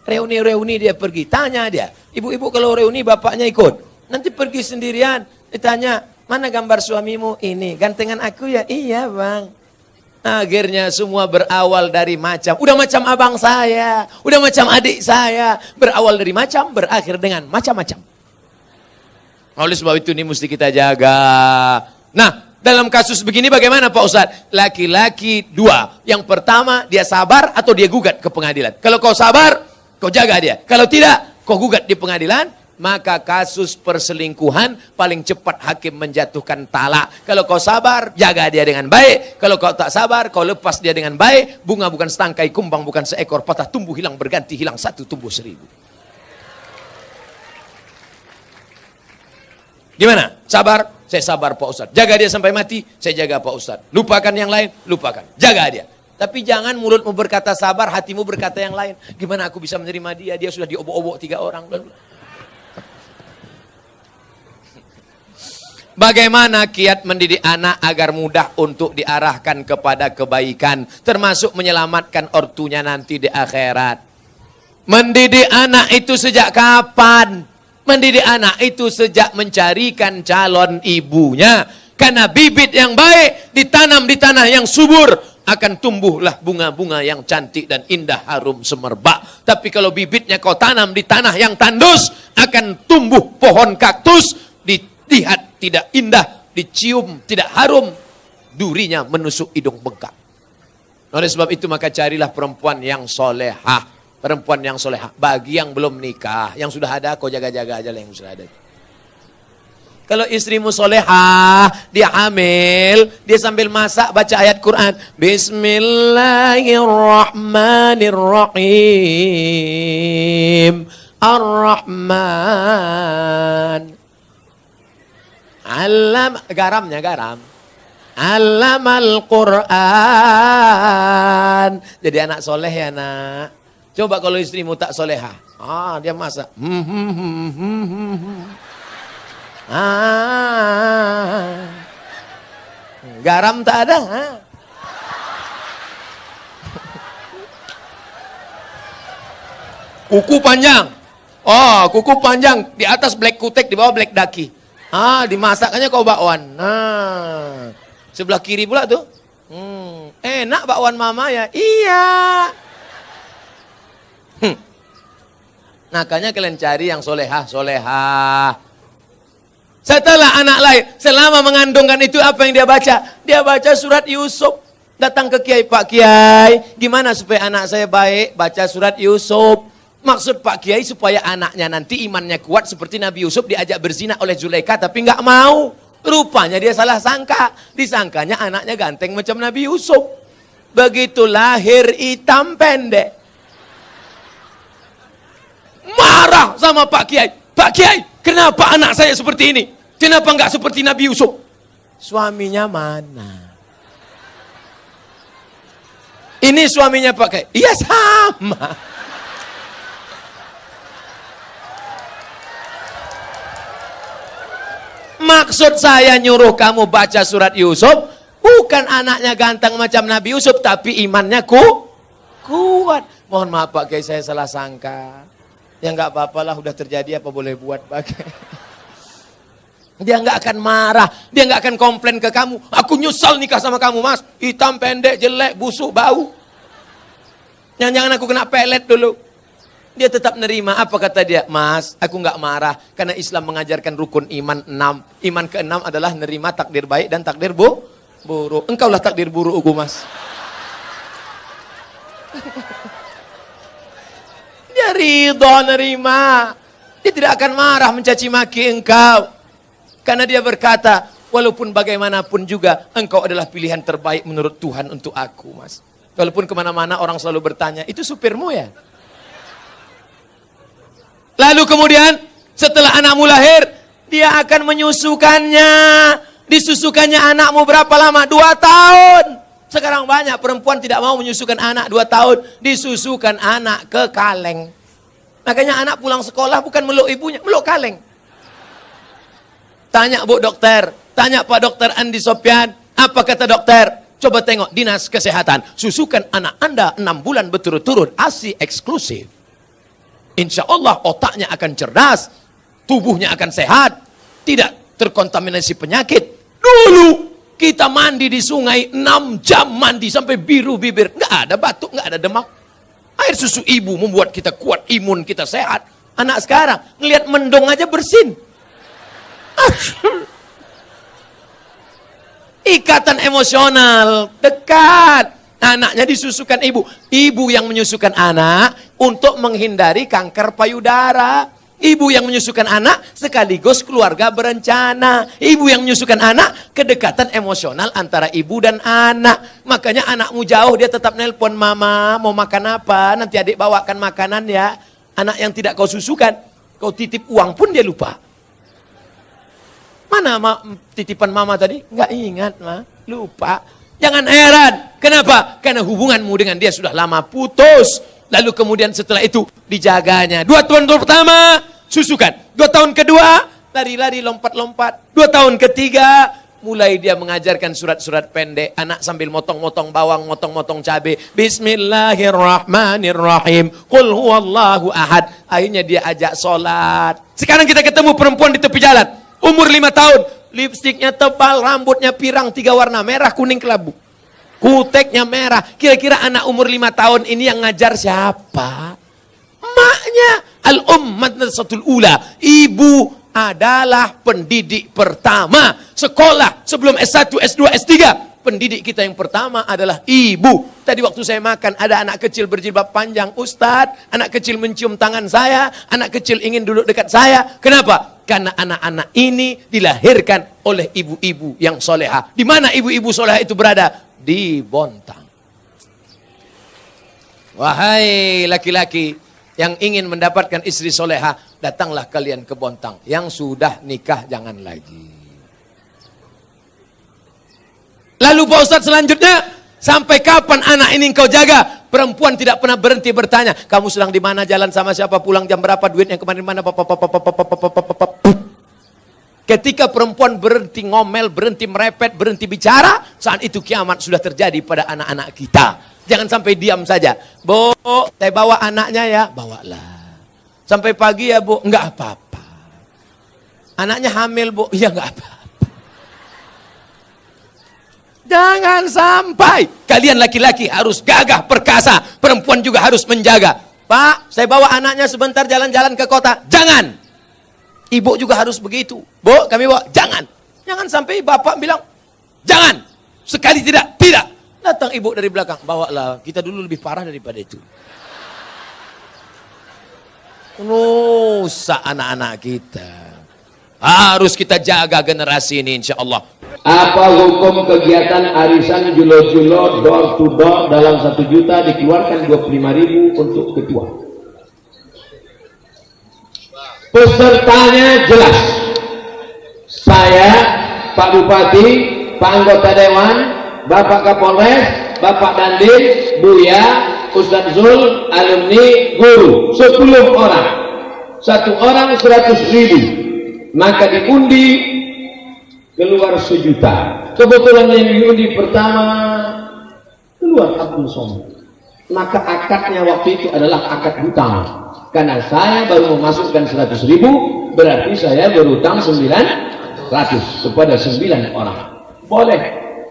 Reuni-reuni dia pergi, tanya dia. Ibu-ibu kalau reuni bapaknya ikut. Nanti pergi sendirian, ditanya, mana gambar suamimu? Ini, gantengan aku ya? Iya, Bang. Akhirnya semua berawal dari macam. Udah macam abang saya, udah macam adik saya. Berawal dari macam, berakhir dengan macam-macam. Oleh sebab itu ini mesti kita jaga. Nah, dalam kasus begini bagaimana Pak Ustadz? Laki-laki 2. Yang pertama, dia sabar atau dia gugat ke pengadilan. Kalau kau sabar, kau jaga dia. Kalau tidak, kau gugat di pengadilan, maka kasus perselingkuhan paling cepat hakim menjatuhkan talak. Kalau kau sabar, jaga dia dengan baik. Kalau kau tak sabar, kau lepas dia dengan baik. Bunga bukan setangkai, kumbang bukan seekor, patah tumbuh hilang berganti, hilang 1 tumbuh 1000. Gimana? Sabar? Saya sabar Pak Ustadz. Jaga dia sampai mati, saya jaga Pak Ustadz. Lupakan yang lain, lupakan. Jaga dia. Tapi jangan mulutmu berkata sabar, hatimu berkata yang lain. Gimana aku bisa menerima dia? Dia sudah diobok-obok 3 orang. Bagaimana kiat mendidik anak agar mudah untuk diarahkan kepada kebaikan. Termasuk menyelamatkan ortunya nanti di akhirat. Mendidik anak itu sejak kapan? Mendidik anak itu sejak mencarikan calon ibunya. Karena bibit yang baik ditanam di tanah yang subur, akan tumbuhlah bunga-bunga yang cantik dan indah harum semerbak. Tapi kalau bibitnya kau tanam di tanah yang tandus, akan tumbuh pohon kaktus, dilihat tidak indah, dicium tidak harum, durinya menusuk hidung bengkak. Oleh sebab itu maka carilah perempuan yang solehah. Perempuan yang solehah. Bagi yang belum nikah, yang sudah ada, kau jaga-jaga aja lah yang sudah ada. Kalau istrimu solehah, dia hamil, dia sambil masak baca ayat Quran. Bismillahirrahmanirrahim. Ar-Rahman. Garamnya garam. Allamal Quran. Jadi anak soleh ya nak. Coba kalau istrimu tak solehah. Dia masak. Garam tak ada. Kuku panjang. Kuku panjang. Di atas black kutek, di bawah black daki. Dimasaknya kau bakwan. Sebelah kiri pula tuh. Enak bakwan mama ya? Iya. Makanya kalian cari yang solehah. Setelah anak lahir, selama mengandungkan itu apa yang dia baca? Dia baca surat Yusuf. Datang ke Kiai, Pak Kiai, gimana supaya anak saya baik? Baca surat Yusuf. Maksud Pak Kiai supaya anaknya nanti imannya kuat seperti Nabi Yusuf diajak berzina oleh Zulaikha tapi nggak mau. Rupanya dia salah sangka. Disangkanya anaknya ganteng macam Nabi Yusuf. Begitu lahir hitam pendek. Marah sama Pak Kiai. Pak Kiai, kenapa anak saya seperti ini? Kenapa enggak seperti Nabi Yusuf? Suaminya mana? Ini suaminya Pak Kiai. Iya sama. Maksud saya nyuruh kamu baca surat Yusuf, bukan anaknya ganteng macam Nabi Yusuf, tapi imannya kuat. Mohon maaf Pak Kiai, saya salah sangka. Ya nggak apa-apalah, udah terjadi, apa boleh buat, bagai. Dia nggak akan marah, dia nggak akan komplain ke kamu. Aku nyesal nikah sama kamu, Mas. Hitam, pendek, jelek, busuk, bau. Jangan-jangan aku kena pelet dulu. Dia tetap nerima. Apa kata dia? Mas, aku nggak marah karena Islam mengajarkan rukun iman 6. Iman ke-6 adalah nerima takdir baik dan takdir buruk. Engkaulah takdir burukku, Mas. Dia ridho nerima. Dia tidak akan marah mencaci maki engkau. Karena dia berkata, walaupun bagaimanapun juga engkau adalah pilihan terbaik menurut Tuhan untuk aku, Mas. Walaupun kemana-mana orang selalu bertanya, itu supirmu ya? Lalu kemudian setelah anakmu lahir, dia akan menyusukannya. Disusukannya anakmu berapa lama? 2 tahun. Sekarang banyak perempuan tidak mau menyusukan anak 2 tahun. Disusukan anak ke kaleng. Makanya anak pulang sekolah bukan meluk ibunya, meluk kaleng. Tanya Bu Dokter, tanya Pak Dokter Andi Sopyan, apa kata dokter? Coba tengok dinas kesehatan, susukan anak Anda 6 bulan berturut-turut, ASI eksklusif. Insya Allah otaknya akan cerdas, tubuhnya akan sehat, tidak terkontaminasi penyakit. Dulu kita mandi di sungai 6 jam mandi sampai biru bibir, nggak ada batuk, nggak ada demam. Air susu ibu membuat kita kuat, imun kita sehat. Anak sekarang ngelihat mendong aja bersin. Ikatan emosional dekat. Anaknya disusukan ibu. Ibu yang menyusukan anak untuk menghindari kanker payudara. Ibu yang menyusukan anak sekaligus keluarga berencana. Ibu yang menyusukan anak, kedekatan emosional antara ibu dan anak. Makanya anakmu jauh dia tetap nelpon, mama mau makan apa? Nanti adik bawakan makanan ya. Anak yang tidak kau susukan, kau titip uang pun dia lupa. Mana titipan mama tadi? Nggak ingat, ma. Lupa. Jangan heran. Kenapa? Karena hubunganmu dengan dia sudah lama putus. Lalu kemudian setelah itu dijaganya. 2 tahun pertama, susukan. 2 tahun kedua, lari-lari, lompat-lompat. 2 tahun ketiga, mulai dia mengajarkan surat-surat pendek. Anak sambil motong-motong bawang, motong-motong cabai. Bismillahirrahmanirrahim. Qul huwallahu ahad. Akhirnya dia ajak sholat. Sekarang kita ketemu perempuan di tepi jalan. Umur 5 tahun. Lipstiknya tebal, rambutnya pirang 3 warna. Merah, kuning, kelabu. Kuteknya merah. Kira-kira anak umur 5 tahun ini yang ngajar siapa? Maknya. Al-Madrasatul Ula. Ibu adalah pendidik pertama. Sekolah sebelum S1, S2, S3. Pendidik kita yang pertama adalah ibu. Tadi waktu saya makan ada anak kecil berjilbab panjang. Ustadz, anak kecil mencium tangan saya. Anak kecil ingin duduk dekat saya. Kenapa? Karena anak-anak ini dilahirkan oleh ibu-ibu yang solehah. Di mana ibu-ibu solehah itu berada? Di Bontang. Wahai laki-laki yang ingin mendapatkan istri solehah, datanglah kalian ke Bontang. Yang sudah nikah jangan lagi. Lalu Pak Ustadz selanjutnya, sampai kapan anak ini engkau jaga? Perempuan tidak pernah berhenti bertanya, kamu sedang di mana, jalan sama siapa, pulang jam berapa, duitnya kemarin mana, ketika perempuan berhenti ngomel, berhenti merepet, berhenti bicara, saat itu kiamat sudah terjadi pada anak-anak kita. Jangan sampai diam saja. Bu, saya bawa anaknya ya, bawalah. Sampai pagi ya bu, enggak apa-apa. Anaknya hamil bu, ya enggak apa-apa. Jangan sampai kalian laki-laki harus gagah perkasa, perempuan juga harus menjaga. Pak, saya bawa anaknya sebentar jalan-jalan ke kota. Jangan. Ibu juga harus begitu. Bu, kami bawa. Jangan. Jangan sampai bapak bilang, jangan. Sekali tidak, tidak. Datang ibu dari belakang, bawalah. Kita dulu lebih parah daripada itu. Rusak anak-anak kita. Harus kita jaga generasi ini insya Allah.
Apa hukum kegiatan arisan julo-julo door to door dalam 1 juta dikeluarkan 25.000 untuk ketua? Pesertanya jelas. Saya, Pak Bupati, Pak Anggota Dewan, Bapak Kapolres, Bapak Dandim, Buya, Ustadz Zul, alumni, guru, 10 orang. 1 orang 100.000. Maka diundi keluar 1 juta. Kebetulan yang diundi pertama keluar Abdul Somad. Maka akadnya waktu itu adalah akad hutang. Karena saya baru memasukkan 100.000, berarti saya berutang 900 kepada 9 orang. Boleh.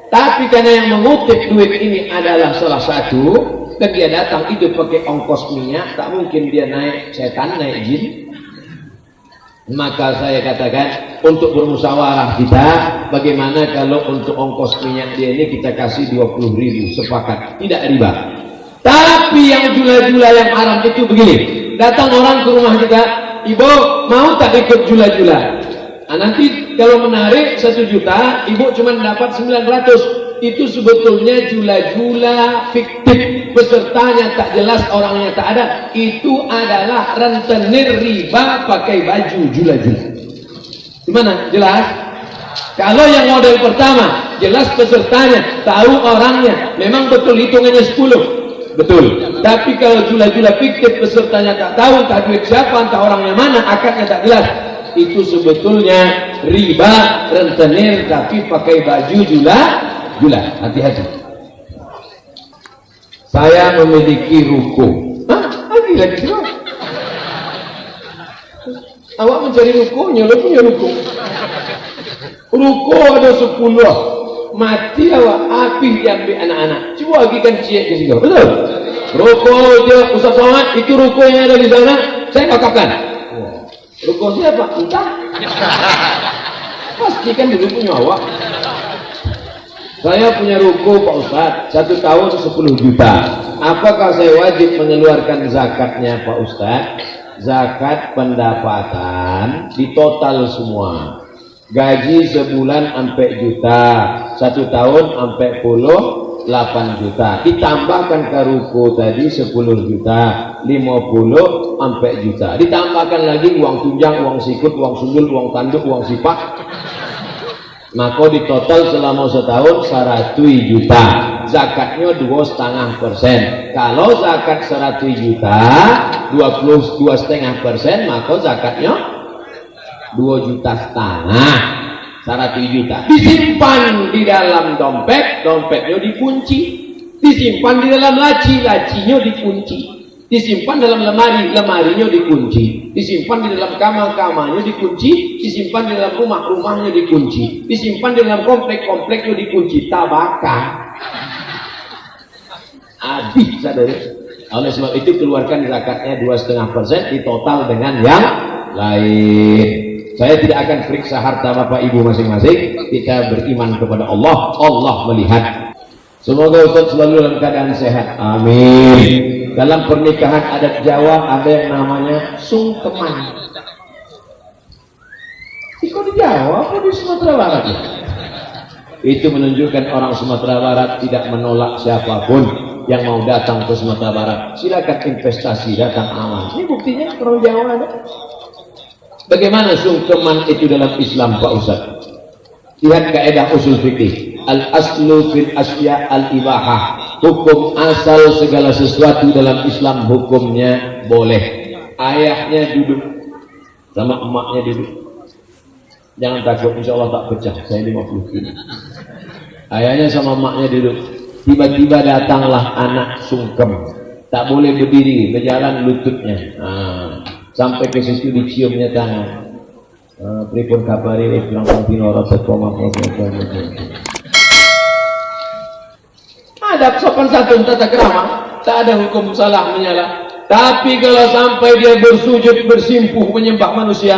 Tapi karena yang mengutip duit ini adalah salah satu, dan dia datang itu pakai ongkos minyak, tak mungkin dia naik setan, naik jin. Maka saya katakan untuk bermusyawarah kita, bagaimana kalau untuk ongkos minyak dia ini kita kasih 20.000, sepakat, tidak riba. Tapi yang jula-jula yang haram itu begini, datang orang ke rumah kita, ibu mau tak ikut jula-jula? Nah, nanti kalau menarik 1 juta, ibu cuma dapat 900. Itu sebetulnya jula-jula fiktif, pesertanya tak jelas, orangnya tak ada. Itu adalah rentenir riba pakai baju jula-jula. Gimana? Jelas? Kalau yang model pertama, jelas pesertanya, tahu orangnya, memang betul hitungannya 10. Betul. Tapi kalau jula-jula fiktif, pesertanya tak tahu, tak duit siapa, entah orangnya mana, akadnya tak jelas, itu sebetulnya riba rentenir tapi pakai baju jula-jula. Hati-hati. Saya memiliki ruko. Lagi awak mencari rukonya, lo punya ruko. Ruko ada 10, mati awak, api diambil anak-anak. Coba bagikan ciek ke sini, betul? Ruko dia Ustaz Somad, itu ruko yang ada di sana, saya pakapkan. Ruko siapa? Entah. Pastikan dulu punya awak. Saya punya ruko Pak Ustaz, 1 tahun 10 juta. Apakah saya wajib mengeluarkan zakatnya Pak Ustaz? Zakat pendapatan di total semua. Gaji sebulan sampai juta, 1 tahun sampai 8 juta. Ditambahkan ke ruko tadi 10 juta, 50 sampai juta. Ditambahkan lagi uang tunjang, uang sikut, uang sundul, uang tanduk, uang sipak. Maka di total selama setahun 100 juta. Zakatnya 2,5%. Kalau zakat 100 juta 22,5%, maka zakatnya 2,5 juta. 100 juta disimpan di dalam dompet, dompetnya dikunci. Disimpan di dalam laci, lacinya dikunci. Disimpan dalam lemari, lemarinya dikunci. Disimpan di dalam kamar, kamarnya dikunci. Disimpan di dalam rumah, rumahnya dikunci. Disimpan di dalam komplek, kompleknya dikunci. Tabaka habis, saudara. Oleh sebab itu keluarkan zakatnya 2,5% di total dengan yang lain. Saya tidak akan periksa harta bapak ibu masing-masing. Kita beriman kepada Allah, Allah melihat. Semoga Ustaz selalu dalam keadaan sehat, amin. Dalam pernikahan adat Jawa ada yang namanya sungkeman. Itu di Jawa apa di Sumatera Barat? Itu menunjukkan orang Sumatera Barat tidak menolak siapapun yang mau datang ke Sumatera Barat. Silakan investasi, datang aman. Ini buktinya orang Jawa ada. Bagaimana sungkeman itu dalam Islam Pak Ustaz? Lihat kaidah usul fikih. Al-aslu fil asya al-ibahah. Hukum asal segala sesuatu dalam Islam hukumnya boleh. Ayahnya duduk sama emaknya duduk. Jangan takut, insya Allah tak pecah. Saya 50 kilo. Ayahnya sama emaknya duduk. Tiba-tiba datanglah anak sungkem. Tak boleh berdiri, berjalan lututnya. Sampai ke situ diciumnya tangan. Pripun kabari langsung pinoro tekoma. Ada sopan santun tata krama, tak ada hukum salah menyalah. Tapi kalau sampai dia bersujud bersimpuh menyembah manusia,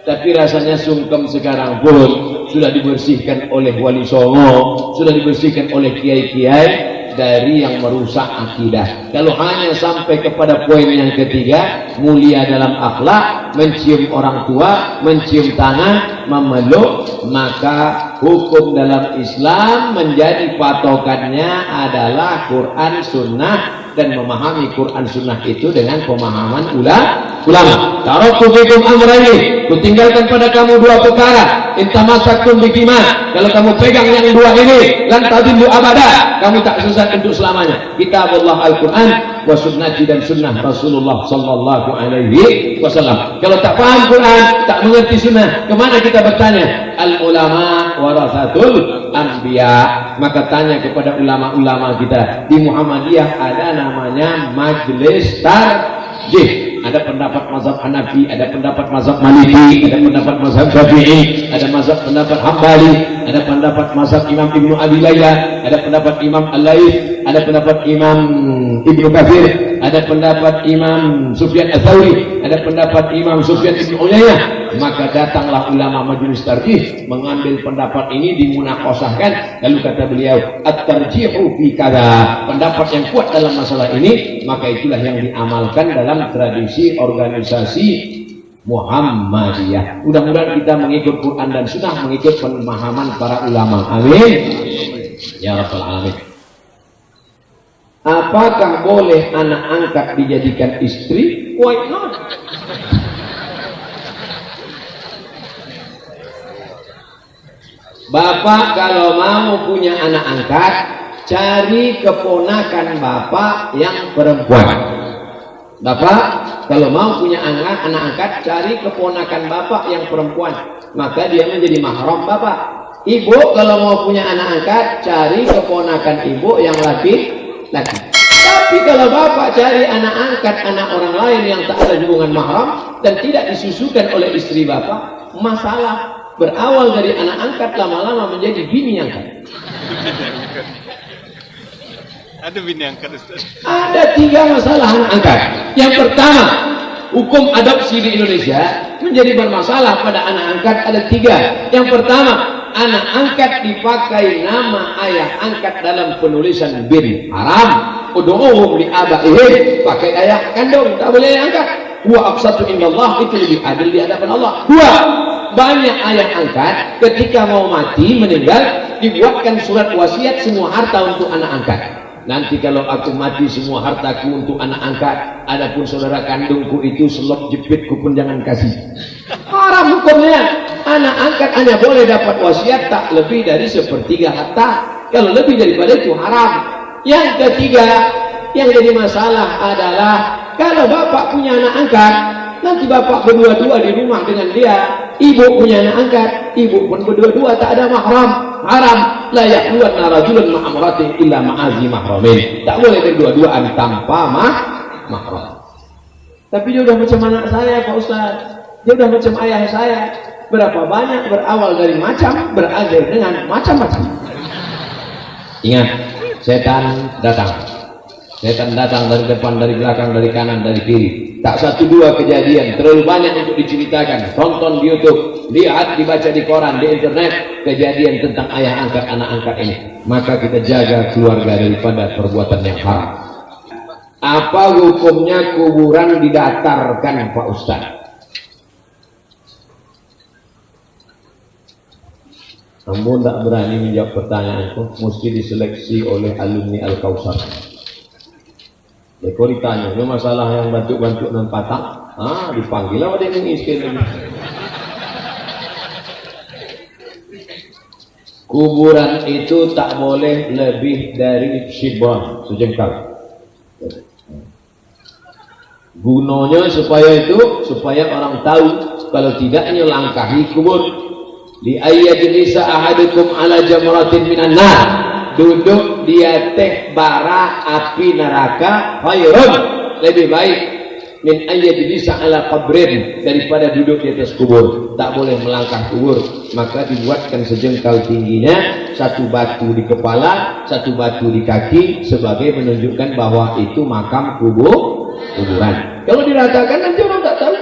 tapi rasanya sungkem sekarang pun sudah dibersihkan oleh wali songo, sudah dibersihkan oleh kiai-kiai dari yang merusak akidah. Kalau hanya sampai kepada poin yang ketiga, mulia dalam akhlak, mencium orang tua, mencium tangan, memeluk, maka hukum dalam Islam menjadi patokannya adalah Quran Sunnah, dan memahami Quran Sunnah itu dengan pemahaman ulama. Taraktu fikum amrayni, kutinggalkan pada kamu 2 perkara. Intamassakum bihima, kalau kamu pegang yang 2 ini, lan tadillu abada, kamu tak sesat untuk selamanya. Kitabullah Al-Quran wa sunnati, dan sunnah Rasulullah sallallahu alaihi wasallam. Kalau tak paham Quran, tak mengerti sunnah, kemana kita bertanya? Al ulama warasatul anbiya. Maka tanya kepada ulama-ulama kita. Di Muhammadiyah ada namanya majelis tarjih. ada pendapat mazhab Hanafi, ada pendapat mazhab Maliki, ada pendapat mazhab Syafi'i, ada pendapat Hambali, ada pendapat mazhab Imam Ibnu Abi Layla, ada pendapat Imam Al-Laits, ada pendapat Imam Ibnu Katsir, ada pendapat Imam Sufyan Ats-Tsauri, ada pendapat Imam Sufyan Ibnu Uyainah. Maka datanglah ulama majelis tarjih mengambil pendapat ini dimunaqashahkan, lalu kata beliau at-tarjihu fi kada, pendapat yang kuat dalam masalah ini, maka itulah yang diamalkan dalam tradisi organisasi Muhammadiyah. Mudah-mudahan kita mengikut Quran dan Sunnah, mengikut pemahaman para ulama. Amin ya rabbal alamin. Apakah boleh anak angkat dijadikan istri? Why not? Bapak kalau mau punya anak angkat, cari keponakan bapak yang perempuan. Bapak kalau mau punya anak angkat, cari keponakan bapak yang perempuan, maka dia menjadi mahram bapak. Ibu kalau mau punya anak angkat, cari keponakan ibu yang laki-laki. Tapi kalau bapak cari anak angkat anak orang lain yang tak ada hubungan mahram dan tidak disusukan oleh istri bapak, masalah. Berawal dari anak angkat lama-lama menjadi bini angkat.
Ada bini angkat, Ustaz?
Ada 3 masalah anak angkat. Yang pertama, hukum adopsi di Indonesia menjadi bermasalah pada anak angkat ada 3. Yang pertama, anak angkat dipakai nama ayah angkat dalam penulisan bin, haram. Ud'uhum li abaihim, pakai ayah kandung, tak boleh angkat. Wa aqsatu indallah, itu lebih adil di hadapan Allah. 2, banyak ayah angkat ketika mau mati meninggal dibuatkan surat wasiat semua harta untuk anak angkat. Nanti kalau aku mati semua hartaku untuk anak angkat, adapun saudara kandungku itu selop jepitku pun jangan kasih. Haram hukumnya. Anak angkat hanya boleh dapat wasiat tak lebih dari 1/3 harta. Kalau lebih daripada itu haram. Yang ketiga yang jadi masalah adalah kalau bapak punya anak angkat, nanti bapak berdua-dua di rumah dengan dia, ibu punya anak angkat, ibu pun berdua-dua, tak ada mahram, haram. La yaqluwanna rajulun ma'amratin illa ma'azi mahramin, tak boleh berdua-duaan tanpa mahram. Tapi dia udah macam anak saya Pak Ustaz, dia udah macam ayah saya. Berapa banyak berawal dari macam, berakhir dengan macam-macam. Ingat, setan datang. Setan datang dari depan, dari belakang, dari kanan, dari kiri. Tak 1-2 kejadian, terlalu banyak untuk diceritakan. Tonton di YouTube, lihat, dibaca di koran, di internet, kejadian tentang ayah angkat, anak angkat ini. Maka kita jaga keluarga daripada perbuatan yang haram. Apa hukumnya kuburan didatarkan Pak Ustaz? Namun tak berani menjawab pertanyaanku, mesti diseleksi oleh alumni Al-Kausar. Kau ditanya, ini masalah yang bantuk-bantuk dan patah, dipanggil lah ada yang mengisi. Kuburan itu tak boleh lebih dari shibran, sejengkal. Gunanya supaya orang tahu, kalau tidaknya langkahi kubur. Li ayyajlisa ahadukum ala jamratin minan nar, duduk dia teh bara api neraka, khairun, lebih baik min ayyajlisa ala qabrin, daripada duduk di atas kubur. Tak boleh melangkah kubur, maka dibuatkan sejengkal tingginya, 1 batu di kepala, 1 batu di kaki, sebagai menunjukkan bahwa itu makam kuburan. Kalau diratakan nanti orang tak tahu